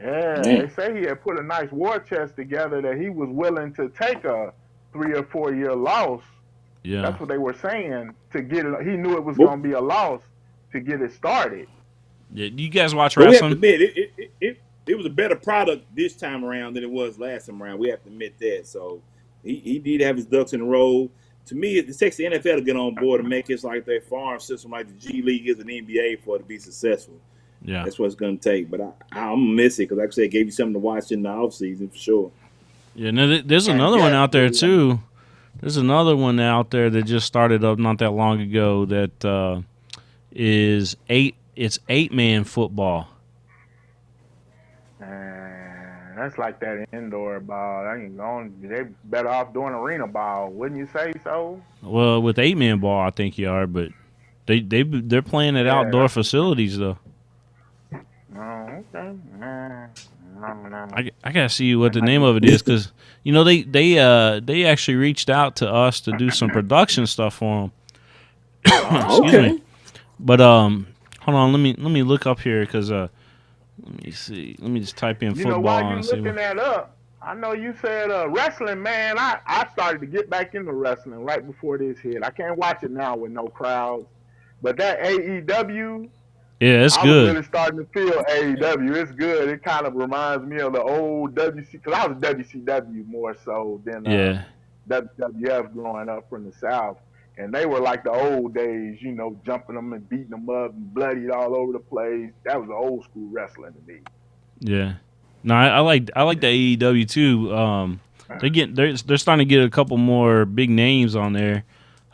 Yeah, they say he had put a nice war chest together that he was willing to take a 3 or 4 year loss. Yeah, that's what they were saying to get it. He knew it was going to be a loss to get it started. Yeah, do you guys watch wrestling? We have to admit, it was a better product this time around than it was last time around. We have to admit that. So he did have his ducks in a row. To me, it takes the NFL to get on board and make it like their farm system, like the G League is an NBA, for it to be successful. Yeah, that's what it's going to take. But I'm going to miss it because, like I said, it gave you something to watch in the offseason for sure. Yeah, no, there's another one out there, too. There's another one out there that just started up not that long ago that is 8-man football. That's like that indoor ball. They better off doing arena ball, wouldn't you say so? Well, with 8-man ball, I think you are, but they're playing at outdoor facilities though. Oh, okay. I gotta see what the name of it is because they actually reached out to us to do some production stuff for them. Excuse me. But hold on, let me look up here because let me see. Let me just type in football. While you're looking that up, I know you said wrestling, man. I started to get back into wrestling right before this hit. I can't watch it now with no crowds. But that AEW, Yeah, it's I was good. really starting to feel AEW. It's good. It kind of reminds me of the old WC, because I was WCW more so than Yeah. WWF growing up from the South. And they were like the old days, you know, jumping them and beating them up and bloodied all over the place. That was old school wrestling to me. Yeah. No, I like the AEW too. They're starting to get a couple more big names on there.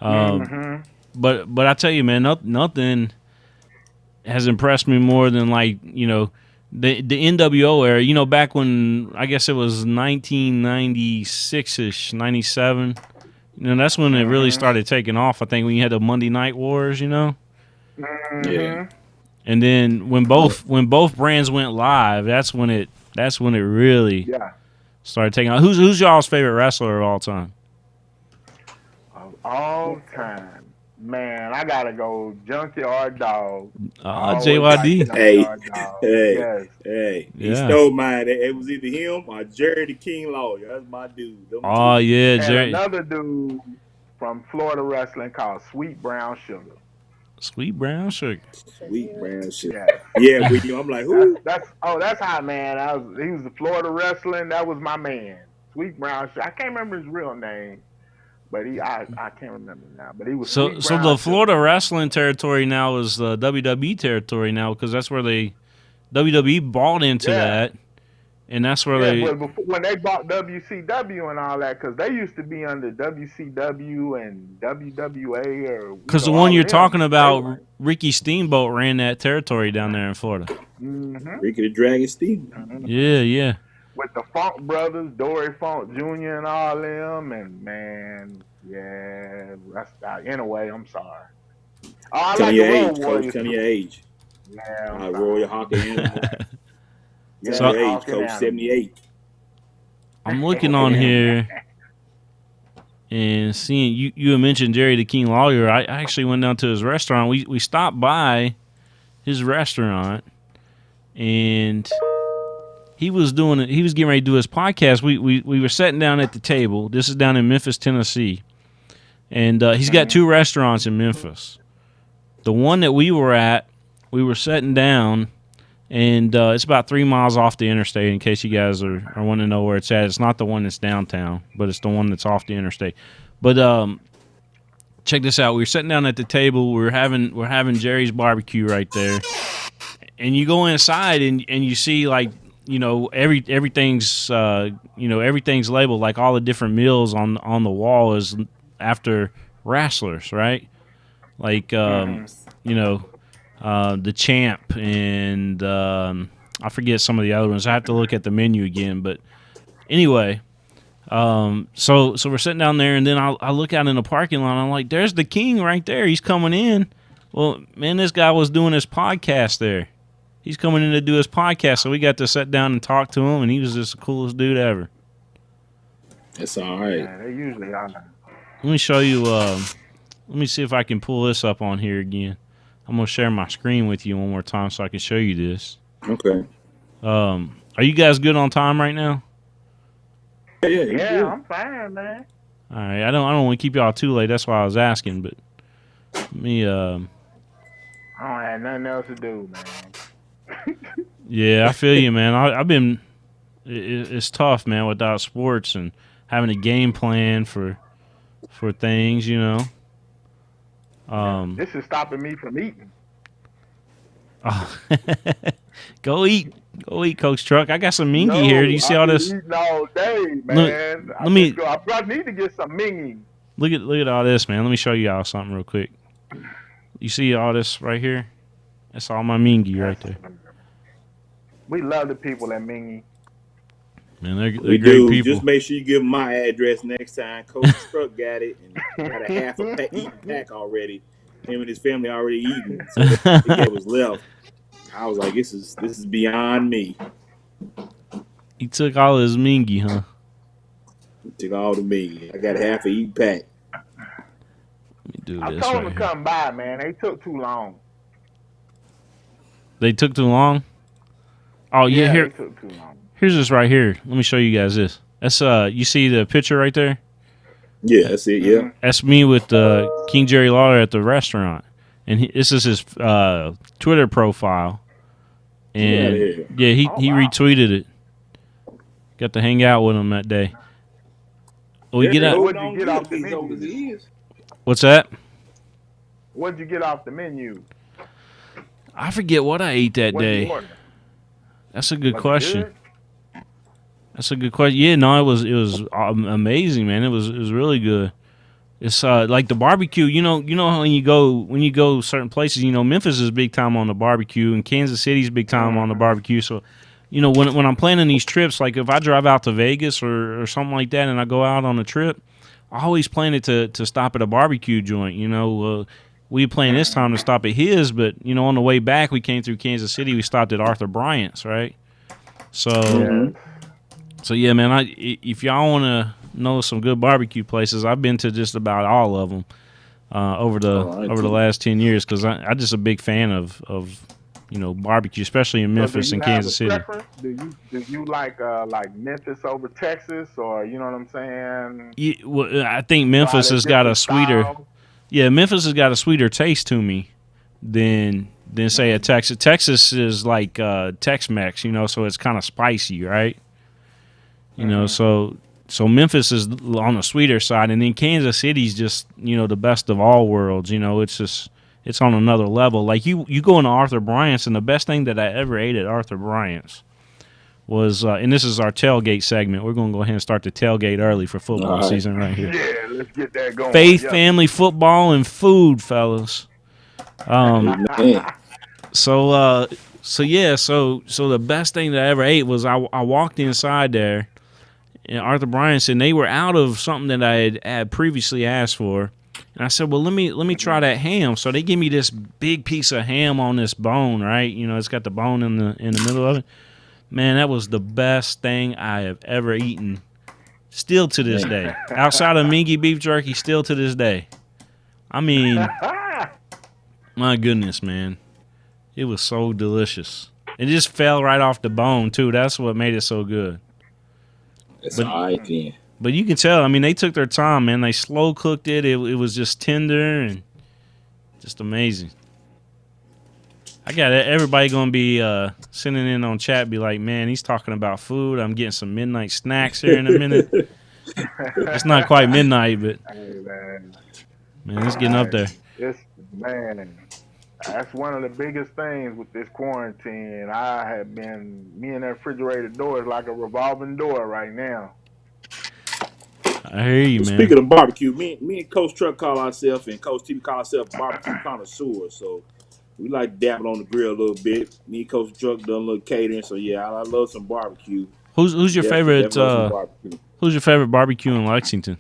But I tell you, man, nothing has impressed me more than, like, you know, the NWO era. You know, back when, I guess it was 1996ish, 97. You know, that's when it really started taking off. I think when you had the Monday Night Wars, you know. Yeah. And then when both brands went live, that's when it really started taking off. Who's y'all's favorite wrestler of all time? Of all time. Man, I gotta go Junkyard Dog. JYD. Hey, he Yeah. stole mine. It was either him or Jerry the King Lawyer. That's my dude. Them Oh two. yeah, And Jerry. another dude from Florida wrestling called Sweet Brown Sugar. Sweet Brown Sugar. Sweet brown shit. Yeah. Yeah, but I'm like, who? That's how, man. He was the Florida wrestling. That was my man. Sweet Brown Sugar. I can't remember his real name, but I can't remember now. But he was So Sweet so Brown the Sugar. Florida wrestling territory now is the WWE territory now, because that's where WWE bought into that, and that's where but before, when they bought WCW and all that, because they used to be under WCW and WWA, or because the one you're talking about, Ricky Steamboat ran that territory down there in Florida. Ricky the Dragon Steve. Yeah. With the Funk brothers, Dory Funk Jr. and all them, and man, anyway, I'm sorry. Oh, I Tell like your the age, Road Coach. Warriors. Tell your age. Yeah, Royal Hockey Animal. Yeah, Tell your age, Hawking Coach. Animal. 78. I'm looking on here and seeing you had mentioned Jerry the King Lawyer. I actually went down to his restaurant. We stopped by his restaurant, and he was getting ready to do his podcast. We were sitting down at the table. This is down in Memphis, Tennessee, and he's got two restaurants in Memphis. The one that we were at, we were sitting down, and it's about 3 miles off the interstate, in case you guys are wanting to know where it's at. It's not the one that's downtown, but it's the one that's off the interstate. But check this out. We were sitting down at the table. We're having Jerry's barbecue right there. And you go inside and you see, like, you know, everything's everything's labeled, like all the different meals on the wall is after wrestlers, right? Like the Champ, and I forget some of the other ones. I have to look at the menu again, but anyway, so we're sitting down there, and then I look out in the parking lot, and I'm like, there's the King right there. He's coming in. Well, man, this guy was doing his podcast there. He's coming in to do his podcast, so we got to sit down and talk to him, and he was just the coolest dude ever. That's all right. Yeah, they usually are. Let me show you. Let me see if I can pull this up on here again. I'm gonna share my screen with you one more time so I can show you this. Okay. Are you guys good on time right now? Yeah, I'm fine, man. All right. I don't want to keep y'all too late. That's why I was asking. But let me. I don't have nothing else to do, man. Yeah, I feel you, man. I've been. It's tough, man, without sports and having a game plan for things, you know. This is stopping me from eating. Go eat, Coach Truck. I got some mingy here. Do you see all this? Eating all day, man. Let me. I need to get some mingy. Look at all this, man. Let me show you all something real quick. You see all this right here? That's all my mingy right there. We love the people at Mingy. Man, they're We great do. people. Just make sure you give them my address next time. Coach Truck got it and got a half a eating pack already. Him and his family already eating. So it was left. I was like, this is beyond me. He took all his mingy, huh? He took all the me. I got half a eating pack. Let me do I this told right them to here. come by, man. They took too long. They took too long? Oh, yeah, They here. took too long. Here's this right here. Let me show you guys this. That's you see the picture right there? Yeah, that's it. Yeah. That's me with King Jerry Lawler at the restaurant, and this is his Twitter profile. And he retweeted it. Got to hang out with him that day. We get out. What'd you get off the menu? What's that? What'd you get off the menu? I forget what I ate that day. That's a good question. That's a good question. Yeah, no, it was amazing, man. It was really good. It's like the barbecue. You know when you go certain places. Memphis is big time on the barbecue, and Kansas City's big time on the barbecue. So, when I'm planning these trips, like if I drive out to Vegas or something like that, and I go out on a trip, I always plan it to stop at a barbecue joint. We planned this time to stop at his, but on the way back we came through Kansas City. We stopped at Arthur Bryant's, right? So yeah, man. If y'all want to know some good barbecue places, I've been to just about all of them over the last 10 years because I'm just a big fan of barbecue, especially in Memphis and Kansas City. Do you like Memphis over Texas, or you know what I'm saying? Yeah, well, I think Memphis has got a sweeter. Style? Yeah, Memphis has got a sweeter taste to me than say a Texas. Texas is like Tex-Mex, so it's kind of spicy, right? So Memphis is on the sweeter side, and then Kansas City's just the best of all worlds. It's on another level. Like you go into Arthur Bryant's, and the best thing that I ever ate at Arthur Bryant's was, and this is our tailgate segment. We're going to go ahead and start the tailgate early for football season right here. Yeah, let's get that going. Faith, family, football, and food, fellas. So the best thing that I ever ate was I walked inside there, and Arthur Bryant's, and they were out of something that I had previously asked for. And I said, well, let me try that ham. So they give me this big piece of ham on this bone, right? It's got the bone in the middle of it. Man, that was the best thing I have ever eaten. Still to this day. Outside of Mingy beef jerky, still to this day. I mean, my goodness, man. It was so delicious. It just fell right off the bone, too. That's what made it so good. That's all right, then. But you can tell, I mean, they took their time, man. They slow cooked it. It was just tender and just amazing. I got everybody going to be sending in on chat, be like, man, he's talking about food. I'm getting some midnight snacks here in a minute. It's not quite midnight, but man, it's getting up there. That's one of the biggest things with this quarantine. Me and that refrigerator door is like a revolving door right now. I hear you, man. Speaking of barbecue, me and Coach Truck call ourselves, and Coach TV call ourselves barbecue connoisseurs. So we like dabbling on the grill a little bit. Me and Coach Truck done a little catering. So yeah, I love some barbecue. Who's your favorite? Who's your favorite barbecue in Lexington?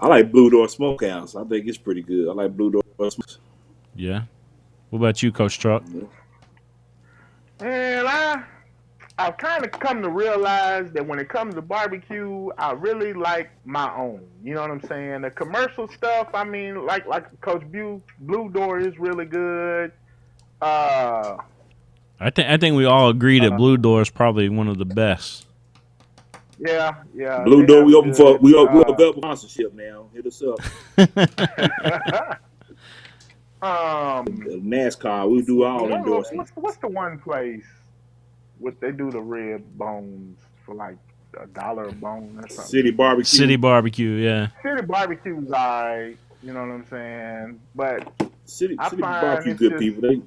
I like Blue Door Smokehouse. I think it's pretty good. I like Blue Door Smokehouse. Yeah. What about you, Coach Truck? And I've kind of come to realize that when it comes to barbecue, I really like my own. You know what I'm saying? The commercial stuff, I mean, like Coach Blue Door is really good. I think we all agree that Blue Door is probably one of the best. Yeah. Blue Door, we open for we available sponsorship now. Hit us up. NASCAR, we do all endorsements. What's the one place? They do the rib bones for like $1 a bone or something. City Barbecue, yeah. City Barbecue's alright, you know what I'm saying? But City Barbecue good people.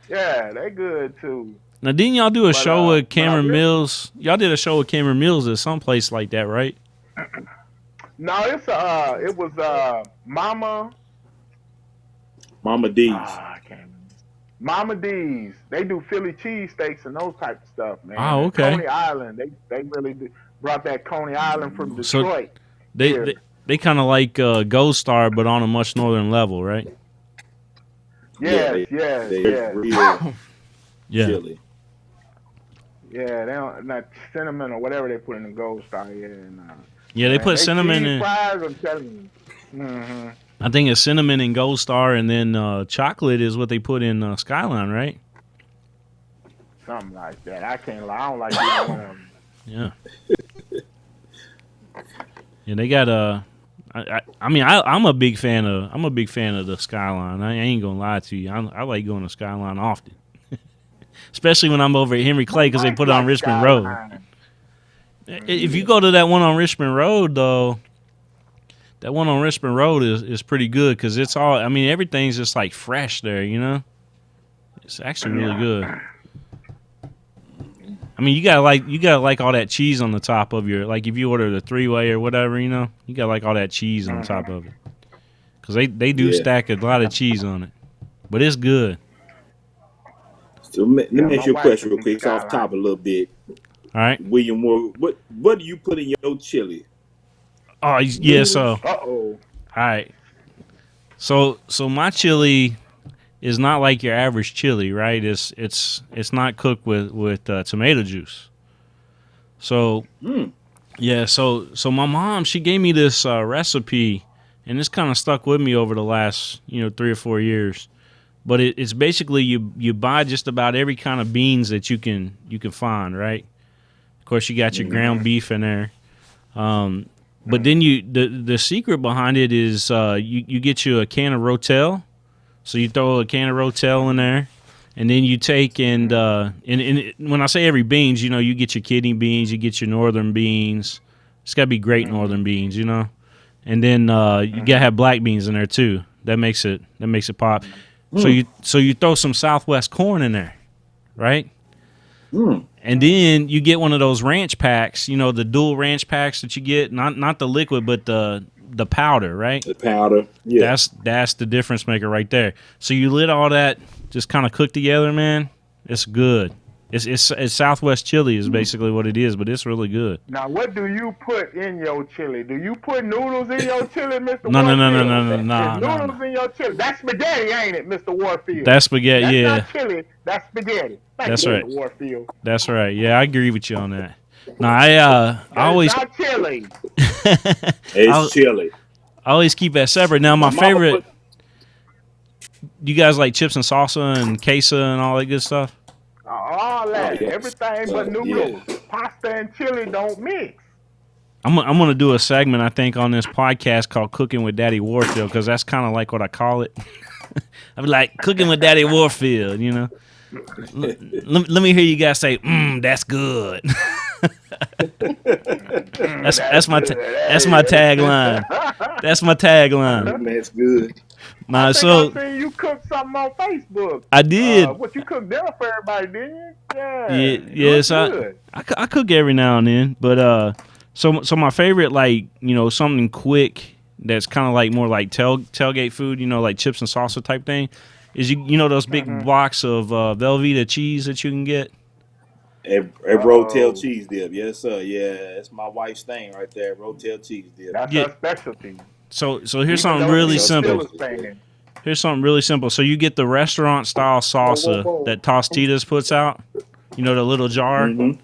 They good too. Now, didn't y'all do a show with Cameron Mills? Y'all did a show with Cameron Mills at some place like that, right? No, it was Mama D's. Mama D's. They do Philly cheesesteaks and those type of stuff, man. Oh, okay. Coney Island. They really brought that Coney Island from Detroit. So they kind of like Gold Star, but on a much northern level, right? Yes. Yeah. Chili. Yeah, they don't not cinnamon or whatever they put in the Gold Star. They put cinnamon in. Fries, I'm telling you. Mm-hmm. I think it's cinnamon and Gold Star, and then chocolate is what they put in Skyline, right? something like that. I can't lie. I don't like either one of them. Yeah. Yeah, they got I'm a big fan of the Skyline. I ain't gonna lie to you. I like going to Skyline often, especially when I'm over at Henry Clay because they put it on Richmond Road. If you go to that one on Richmond Road, though, that one on Richmond Road is pretty good because it's all. I mean, everything's just like fresh there. You know, it's actually really good. I mean, you gotta like all that cheese on the top of your, like if you order the 3-way or whatever, you know, you gotta like all that cheese on top of it, because they do stack a lot of cheese on it, but it's good. So let me ask you a question real quick. It's off top a little bit. All right, William Moore, what do you put in your chili? Oh yeah, so all right, so my chili is not like your average chili, right? It's not cooked with tomato juice. So yeah, so my mom, she gave me this recipe, and it's kind of stuck with me over the last 3 or 4 years. But it's basically you buy just about every kind of beans that you can find, right? Of course, you got your ground beef in there. But then the secret behind it is you get you a can of Rotel. So you throw a can of Rotel in there, and then you take and when I say every beans, you get your kidney beans, you get your northern beans. It's got to be great northern beans, and then you gotta have black beans in there too. That makes it pop. So you throw some Southwest corn in there, right? And then you get one of those ranch packs, the dual ranch packs that you get, not the liquid, but the powder, right? The powder, yeah. That's the difference maker right there. So you let all that just kind of cook together, man. It's good. It's Southwest chili is basically what it is, but it's really good. Now, what do you put in your chili? Do you put noodles in your chili, Mr. No. Noodles in your chili. That's spaghetti, ain't it, Mr. Warfield? That's spaghetti, That's not chili. That's spaghetti. That's right. Mr. Warfield. That's right. Yeah, I agree with you on that. No, I always not chili. It's chili. I always keep that separate. Now, my favorite. You guys like chips and salsa and queso and all that good stuff? All that, everything but noodles. Yeah. Pasta and chili don't mix. I'm gonna do a segment, I think, on this podcast called "Cooking with Daddy Warfield" because that's kind of like what I call it. I'm like cooking with Daddy Warfield, Let me hear you guys say, "That's good." that's my tagline. That's my tagline. That's good. Nah, I seen you cook something on Facebook. I did. What you cooked dinner for everybody, didn't you? Yeah. Yes, I cook every now and then, but so my favorite, like something quick that's kind of like more like tailgate food, like chips and salsa type thing, is those big blocks of Velveeta cheese that you can get. A Rotel cheese dip, yes sir. Yeah, that's my wife's thing right there. Rotel cheese dip. That's her specialty. So here's something really simple. Here's something really simple. So you get the restaurant style salsa that Tostitas puts out. The little jar. You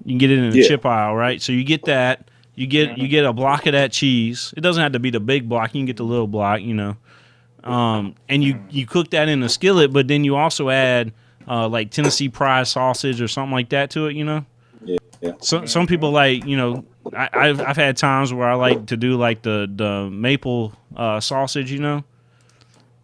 can get it in the chip aisle, right? So you get that. You get a block of that cheese. It doesn't have to be the big block. You can get the little block, and you cook that in a skillet. But then you also add like Tennessee Pride sausage or something like that to it. Yeah. Some people like I've had times where I like to do like the maple sausage,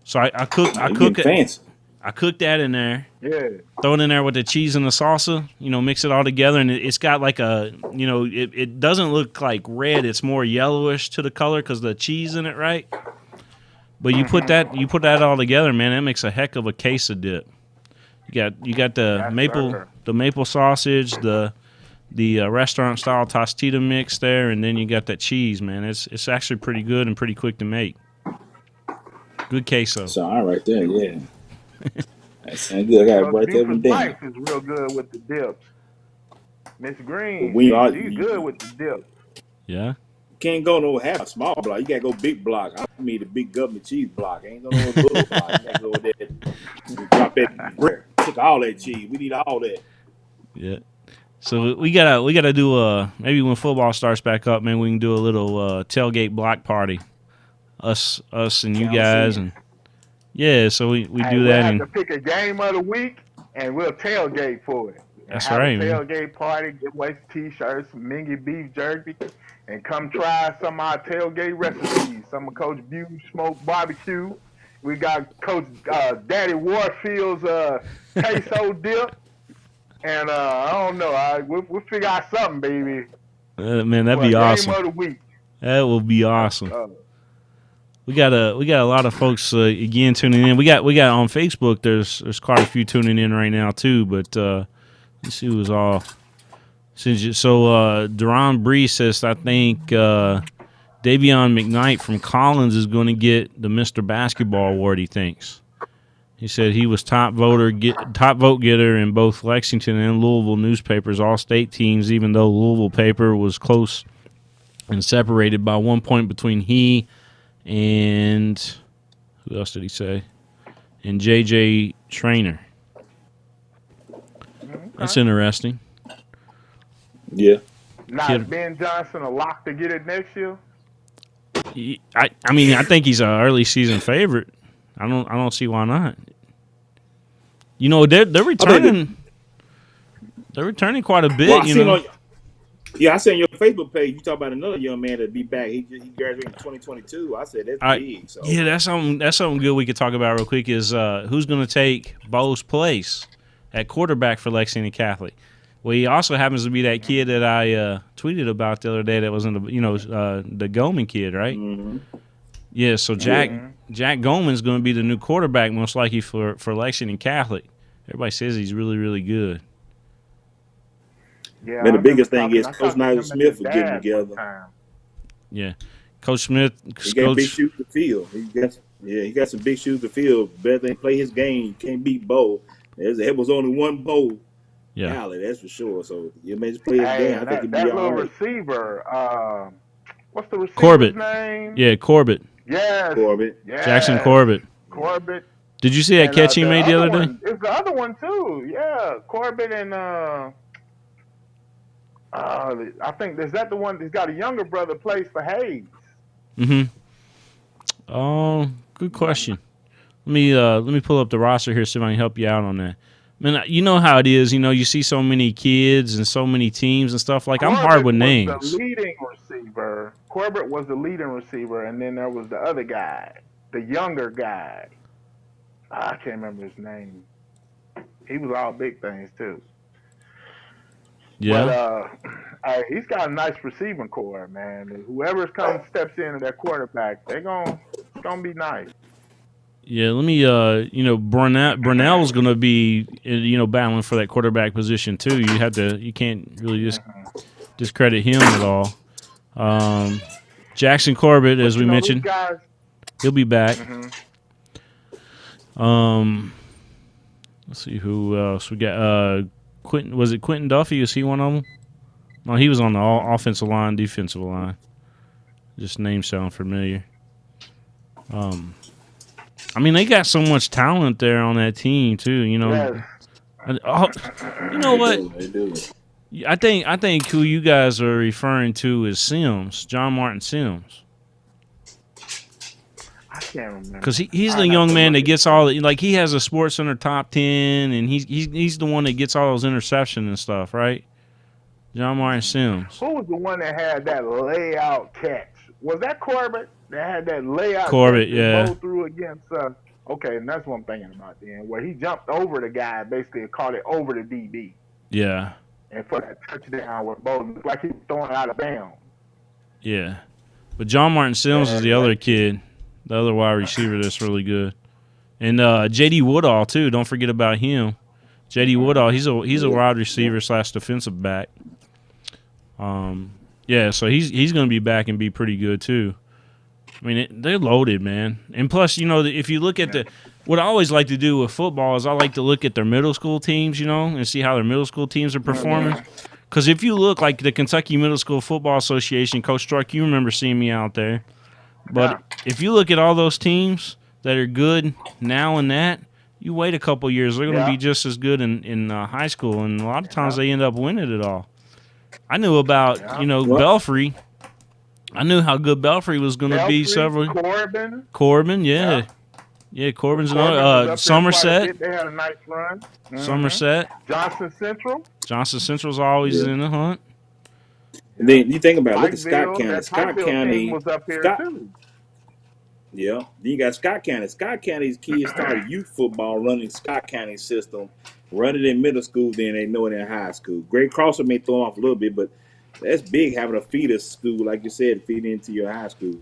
So I cook it. Fancy. I cook that in there. Yeah. Throw it in there with the cheese and the salsa. Mix it all together, and it's got like a it doesn't look like red. It's more yellowish to the color because the cheese in it, right? But you put that all together, man. That makes a heck of a queso dip. You got the maple sausage, the restaurant style tostita mix there, and then you got that cheese, man. It's actually pretty good and pretty quick to make. Good queso. So all right there, yeah. That sounds good. I got it right there with Spice is real good with the dips. Miss Green, she's good with the dip. Yeah. Can't go no half small block. You gotta go big block. I mean the big government cheese block. Ain't no little block. You gotta go with that. Drop that. Took all that cheese. We need all that. Yeah. So we gotta do maybe when football starts back up, man, we can do a little tailgate block party. Us and you guys, and yeah. So we do that. Have to pick a game of the week. and we'll tailgate for it. That's have right, a man. tailgate party, give away T-shirts, some Mingy beef jerky, and come try some of our tailgate recipes. Some of Coach Bue's smoked barbecue. We got Coach Daddy Warfield's queso dip. And I don't know. We'll figure out something, baby. Man, that'd for be a awesome. Game of the week. That will be awesome. We got a lot of folks again tuning in. We got on Facebook. There's quite a few tuning in right now too. But let's see who's all. So Deron Bree says I think Davion McKnight from Collins is going to get the Mr. Basketball award. He thinks. He said he was top vote getter in both Lexington and Louisville newspapers, all state teams. Even though Louisville paper was close and separated by 1 point between he and who else did he say? And J.J. Traynor. Okay. That's interesting. Yeah. Now, is Ben Johnson a lock to get it next year? I mean, I think he's an early season favorite. I don't see why not. You know, they're returning. They're returning quite a bit. Well, I seen your Facebook page. You talk about another young man that'll be back. He graduated in 2022. I said that's big. So yeah, that's something good we could talk about real quick. Is who's going to take Bo's place at quarterback for Lexington Catholic? Well, he also happens to be that kid that I tweeted about the other day. That was in the Goldman kid, right? Mm-hmm. Yeah. So Jack Goldman's going to be the new quarterback, most likely for Lexington Catholic. Everybody says he's really, really good. Yeah, and the biggest thing is Coach Nigel Smith for getting together. Yeah, Coach Smith. He got big shoes to fill. He got some big shoes to fill. Better than play his game. You can't beat Bo. It was only one Bo. Yeah, Alley, that's for sure. So you may just play his game. I think he'll be that all little right. receiver. What's the receiver's Corbett. name? Yeah, Corbett. Yes. Corbett. Yes. Jackson Corbett. Corbett. Did you see that catch he made the other day? It's the other one too. Yeah, Corbett and I think is that the one that's got a younger brother plays for Hayes. Mm-hmm. Oh, good question. Let me pull up the roster here so I can help you out on that. Man, you know how it is. You know, you see so many kids and so many teams and stuff. Like I'm hard with names. The leading receiver. Corbett was the leading receiver, and then there was the other guy, the younger guy. I can't remember his name. He was all big things too. Yeah. But he's got a nice receiving core, man. Whoever steps into that quarterback, it's gonna be nice. Yeah, let me. Brunell's going to be, battling for that quarterback position too. You can't really discredit him at all. Jackson Corbett, as we mentioned, he'll be back. Mm-hmm. Let's see who else we got. Quentin, was it Quentin Duffy? Is he one of them? No, he was on the offensive line, defensive line. Just names sound familiar. I mean, they got so much talent there on that team too. You know, you know what? They do. I think who you guys are referring to is Sims, John Martin Sims. I can't remember because he's the young man that gets all he has a Sports Center top 10, and he's the one that gets all those interceptions and stuff, right? John Martin Sims. Who was the one that had that layout catch? Was that Corbett that had that layout? Corbett, catch yeah. Go through against. Okay, and that's what I'm thinking about then, where he jumped over the guy, basically caught it over the DB. Yeah. And for that touchdown, where Bo looked like he was throwing it out of bounds. Yeah, but John Martin Sims is the other kid, the other wide receiver that's really good, and J.D. Woodall too. Don't forget about him. J.D. Woodall, he's a wide receiver / defensive back. Yeah, so he's going to be back and be pretty good too. I mean, they're loaded, man. And plus, if you look at what I always like to do with football is I like to look at their middle school teams, and see how their middle school teams are performing. Because if you look like the Kentucky Middle School Football Association, Coach Struck, you remember seeing me out there. But if you look at all those teams that are good now and that, you wait a couple years, they're going to be just as good in high school. And a lot of times they end up winning it all. I knew about, Belfry. I knew how good Belfry was going to be. Corbin, Corbin, yeah. Yeah, Corbin's Corbin another. was up there quite a Somerset. bit. They had a nice run. Somerset. Johnson Central. Johnson Central's always in the hunt. And then you think about it, look at Scott Pikeville. County. That Scott Pikeville County. team was up here Scott, too. yeah. Then you got Scott County. Scott County's kids started youth football running Scott County system, running in middle school, then they know it in high school. Great Crosser may throw off a little bit, but that's big having a feeder school, like you said, feed into your high school.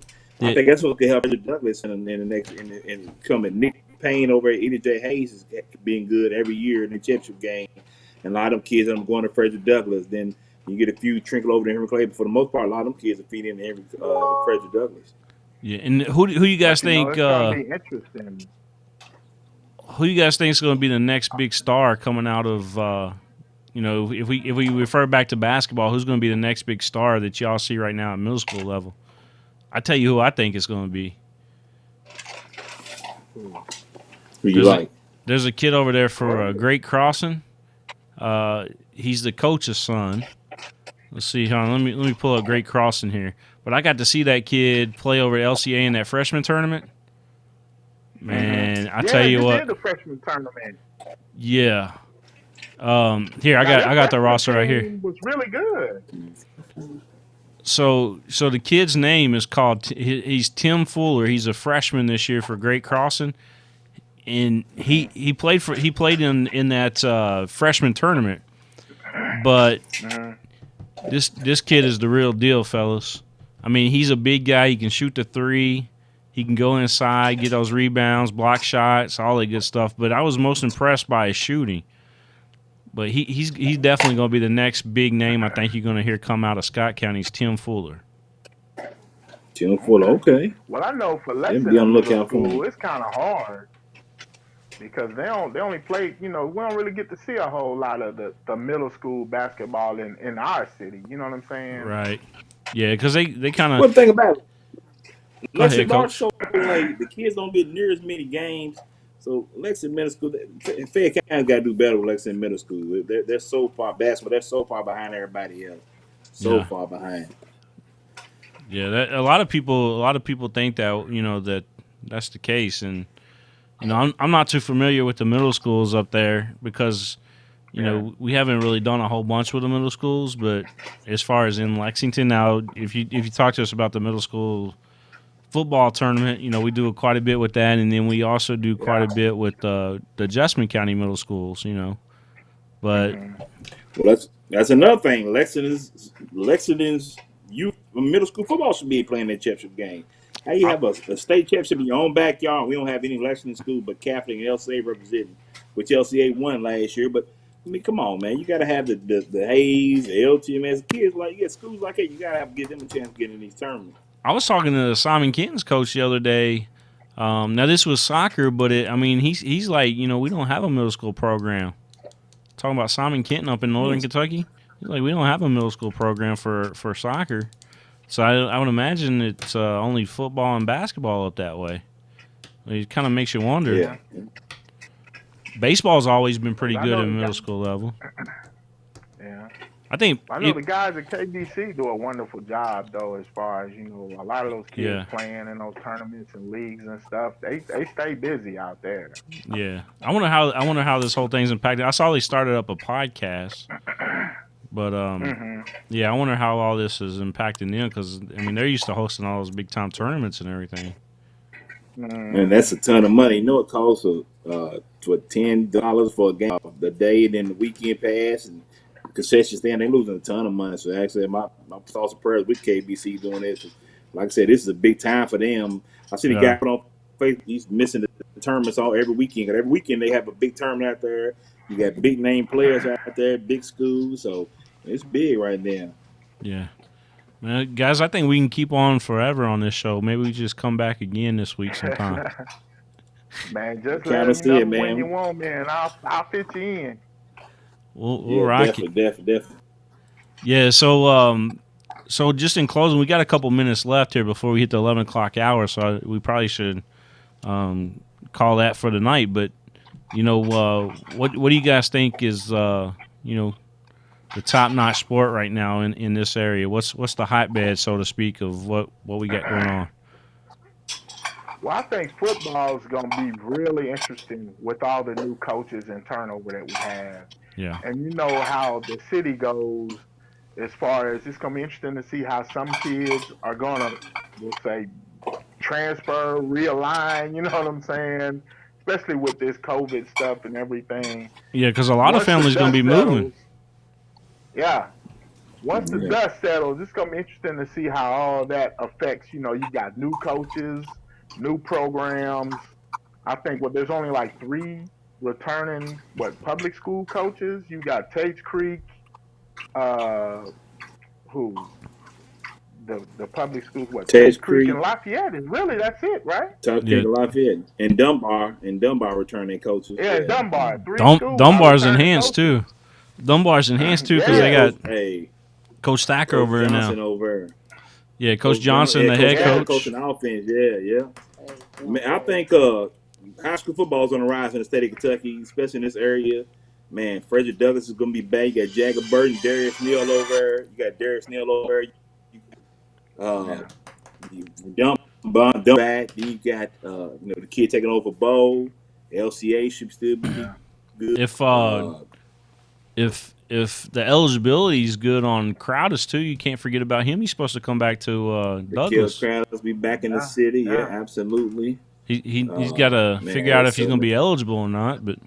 I think that's what could help Douglas in the next in coming. Nick Payne over at Edie J. Hayes is being good every year in the championship game. And a lot of them kids are going to Frederick Douglass. Then you get a few trickle over to Henry Clay, but for the most part, a lot of them kids are feeding into Frederick Douglass. Yeah, and who you guys think? It's gonna be interesting. Who you guys think is going to be the next big star coming out of? If we refer back to basketball, who's going to be the next big star that y'all see right now at middle school level? I tell you who I think it's going to be. Who you like? There's a kid over there for Great Crossing. He's the coach's son. Let's see, let me pull up Great Crossing here. But I got to see that kid play over at LCA in that freshman tournament. Man, I tell you what. Did the freshman tournament. Yeah. Here I got the roster right here. Was really good. So the kid's name is called. He's Tim Fuller. He's a freshman this year for Great Crossing, and he played in that freshman tournament. But this kid is the real deal, fellas. I mean, he's a big guy. He can shoot the three. He can go inside, get those rebounds, block shots, all that good stuff. But I was most impressed by his shooting. But he's definitely going to be the next big name I think you're going to hear come out of Scott County's Tim Fuller. Tim Fuller, okay. Well, I know for Lexington, be on the lookout for him. it's kind of hard because they only play. We don't really get to see a whole lot of the middle school basketball in our city. You know what I'm saying? Right. Yeah, because they kind of. One thing about it, Lexington show like the kids don't get near as many games. So Lexington Middle School, Fayette County got to do better with Lexington Middle School. They're so far basketball. They're so far behind everybody else. Far behind. Yeah, a lot of people think that that's the case, and I'm not too familiar with the middle schools up there because we haven't really done a whole bunch with the middle schools. But as far as in Lexington now, if you talk to us about the middle school football tournament, we do quite a bit with that, and then we also do quite a bit with the Jessamine County middle schools, But well, that's another thing. Lexington's youth middle school football should be playing that championship game. How you have a state championship in your own backyard? We don't have any Lexington school but Catholic and LCA representing, which LCA won last year. But I mean, come on, man, you got to have the Hayes, the LTMS kids like you got schools like that. You got to give them a chance to get in these tournaments. I was talking to Simon Kenton's coach the other day. Now this was soccer, but he's like, we don't have a middle school program. Talking about Simon Kenton up in Northern Kentucky, he's like, we don't have a middle school program for soccer. So I would imagine it's only football and basketball up that way. It kind of makes you wonder. Yeah. Baseball's always been pretty good at middle school level. Yeah. I know the guys at KBC do a wonderful job, though, as far as, a lot of those kids playing in those tournaments and leagues and stuff. They stay busy out there. Yeah. I wonder how this whole thing's impacted. I saw they started up a podcast. But, yeah, I wonder how all this is impacting them because, they're used to hosting all those big-time tournaments and everything. And that's a ton of money. It costs $10 for a game the day, and then the weekend pass and concession stand. They're losing a ton of money. So actually, my thoughts and prayers with KBC doing this. Like I said, this is a big time for them. I see the guy put on Facebook. He's missing the tournaments every weekend. Because every weekend they have a big tournament out there. You got big name players out there, big schools. So it's big right now. Yeah. Guys, I think we can keep on forever on this show. Maybe we just come back again this week sometime. Man, just let me know when you want, man. I'll fit you in. We'll rock it. Definitely. Yeah, so just in closing, we got a couple minutes left here before we hit the 11 o'clock hour, so we probably should call that for the night. But, what do you guys think is, the top-notch sport right now in this area? What's the hotbed, so to speak, of what we got going on? Well, I think football is going to be really interesting with all the new coaches and turnover that we have. Yeah. And you know how the city goes as far as it's going to be interesting to see how some kids are going to, we'll say, transfer, realign, you know what I'm saying? Especially with this COVID stuff and everything. Yeah, because a lot of Once the families going to dust be moving. settles, yeah. Once the dust settles, it's going to be interesting to see how all that affects, you got new coaches, new programs. I think there's only like 3 returning public school coaches. You got Tates Creek, who the public schools, Tates Tates Creek Creek, and Lafayette, and really that's it, right? Tates Creek, Lafayette, and Dunbar returning coaches. Yeah, Dunbar. 3 schools. Dunbar's enhanced too. Dunbar's enhanced too because they got Coach Thacker over there now. Yeah, Coach Johnson, the head coach. Coaching offense, yeah. Man, I think high school football is on the rise in the state of Kentucky, especially in this area. Man, Frederick Douglass is going to be back. You got Jagger Burton, Darius Neal over there. You got Darius Neal over there. Dump back. Then you got the kid taking over Bo. LCA should still be good. If the eligibility is good on Crowders too, you can't forget about him. He's supposed to come back to Douglas. Crowders be back in the city. Yeah, absolutely. He's got to figure out if he's going to be eligible or not, but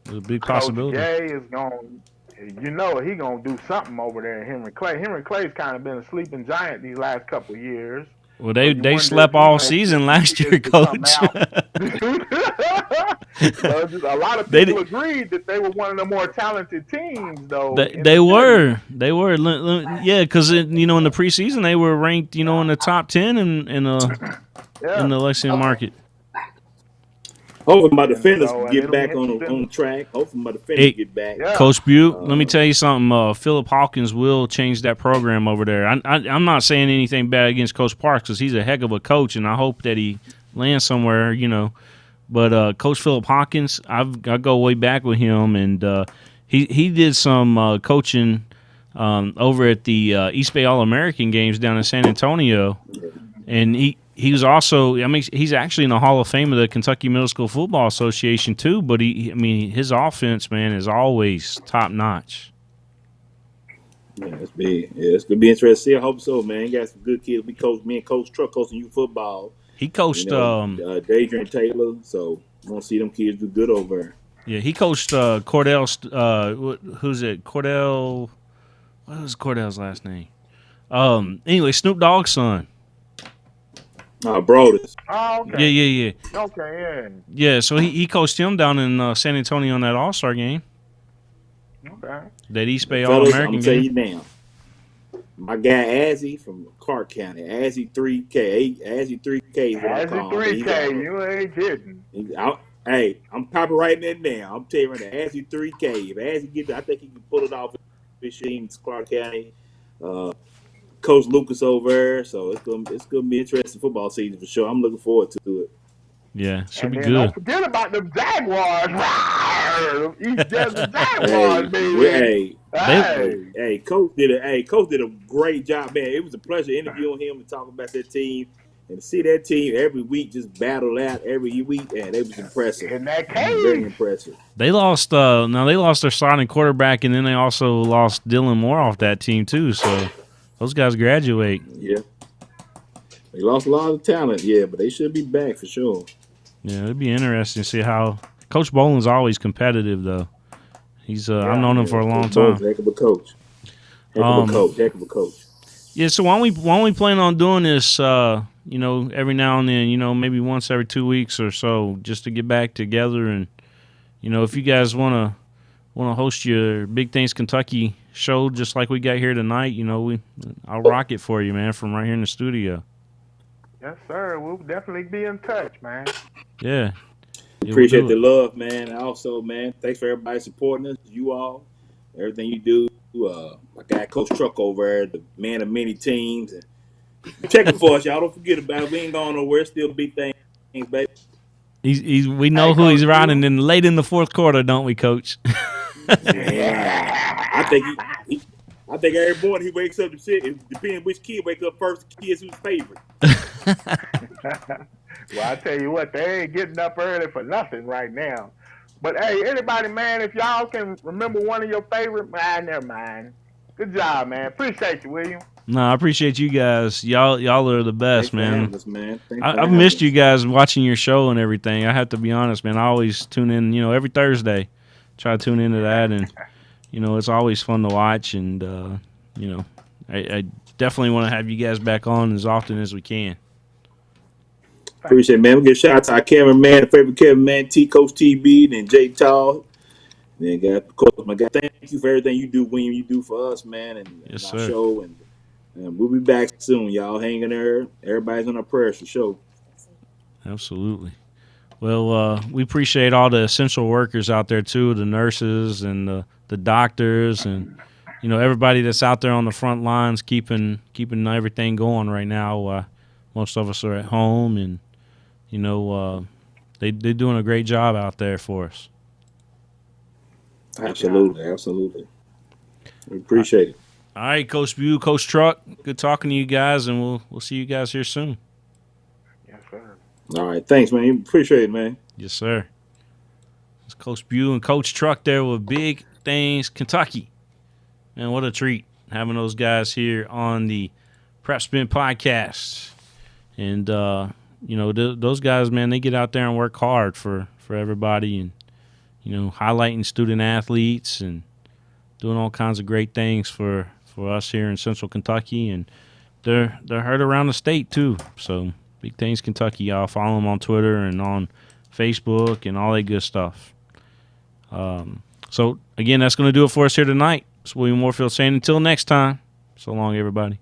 it's a big possibility. Coach Jay is going, he's going to do something over there at Henry Clay. Henry Clay's kind of been a sleeping giant these last couple of years. Well, they slept all season last year, Coach. A lot of people agreed that they were one of the more talented teams, though. They were. Yeah, because in the preseason they were ranked, in the top 10 in the Lexington market. Hopefully my defenders can get back on track. Hopefully my defenders get back. Yeah. Coach Butte, let me tell you something. Philip Hawkins will change that program over there. I'm not saying anything bad against Coach Parks because he's a heck of a coach, and I hope that he lands somewhere, But Coach Philip Hawkins, I go way back with him, and he did some coaching over at the East Bay All-American games down in San Antonio, and he was also, he's actually in the Hall of Fame of the Kentucky Middle School Football Association too. But his offense, man, is always top notch. Yeah, it's big. Yeah, it's gonna be interesting. I hope so, man. You got some good kids. Me and Coach Truck coaching youth football. He coached Dadrian Taylor, so I want to see them kids do good over there. Yeah, he coached Cordell. Who's it? Cordell. What was Cordell's last name? Anyway, Snoop Dogg's son. Brodus. Oh, okay. Yeah. Okay, yeah. Yeah, so he coached him down in San Antonio on that All-Star game. Okay. That East Bay All-American game. I'm going to tell you now. My guy Azzy from Clark County, Azzy 3K. Azzy 3K is what I call him. Azzy 3K, you ain't kidding. I'm copywriting that now. I'm telling you right now, Azzy 3K. If Azzy gets it, I think he can pull it off. Fishing, Clark County. Coach Lucas over there, so it's gonna be interesting football season for sure. I'm looking forward to it. Yeah, should be good. Don't forget about the Jaguars. East Desert Jaguars, baby. Coach did a great job, man. It was a pleasure interviewing him and talking about that team. And to see that team every week just battle out every week, and it was impressive. In that cage. Very impressive. They lost they lost their starting quarterback, and then they also lost Dylan Moore off that team too, so those guys graduate. Yeah. They lost a lot of talent, but they should be back for sure. Yeah, it'd be interesting to see how Coach Boland's always competitive though. He's I've known him for a long time. Heck of a coach. Heck of a coach. Yeah, so why don't we plan on doing this every now and then, maybe once every 2 weeks or so, just to get back together and if you guys wanna host your Big Things Kentucky show just like we got here tonight, I'll rock it for you, man, from right here in the studio. Yes, sir. We'll definitely be in touch, man. Yeah. Appreciate the love, man. And also, man, thanks for everybody supporting us, you all, everything you do. My guy, Coach Truck over there, the man of many teams. And checking for us, y'all. Don't forget about it. We ain't going nowhere. Still Big Things, baby. We know who he's riding in late in the fourth quarter, don't we, Coach? Yeah. I think every morning he wakes up to shit. It depends which kid wakes up first. The kid's who's favorite. Well, I tell you what, they ain't getting up early for nothing right now. But hey, anybody, man, if y'all can remember one of your favorite, never mind. Good job, man. Appreciate you, William. No, I appreciate you guys. Y'all are the best, Thanks for having us, man. Thanks for I've having missed us. you guys watching your show and everything. I have to be honest, man. I always tune in, every Thursday. Try to tune into that, and it's always fun to watch. And I definitely want to have you guys back on as often as we can. Appreciate it, man. We give a shout out to our cameraman, favorite cameraman, Coach TB, then Jay Tall. Then got of course my guy. Thank you for everything you do, William. You do for us, man, and Yes, our sir. show. And we'll be back soon, y'all. Hang in there. Everybody's on our prayers for sure. Absolutely. Well, we appreciate all the essential workers out there too, the nurses and the doctors, and everybody that's out there on the front lines keeping everything going right now. Most of us are at home, and they're doing a great job out there for us. Absolutely. We appreciate it. All right, Coach Bew, Coach Truck, good talking to you guys, and we'll see you guys here soon. Yes, sir. All right, thanks, man. Appreciate it, man. Yes, sir. It's Coach Bew and Coach Truck there with Big Things Kentucky. Man, what a treat having those guys here on the PrepSpin Podcast. And, those guys, man, they get out there and work hard for everybody, and, highlighting student athletes and doing all kinds of great things for us here in Central Kentucky. And they're heard around the state, too. So, Big Things Kentucky, y'all. Follow them on Twitter and on Facebook and all that good stuff. So, again, that's going to do it for us here tonight. It's William Warfield saying until next time, so long, everybody.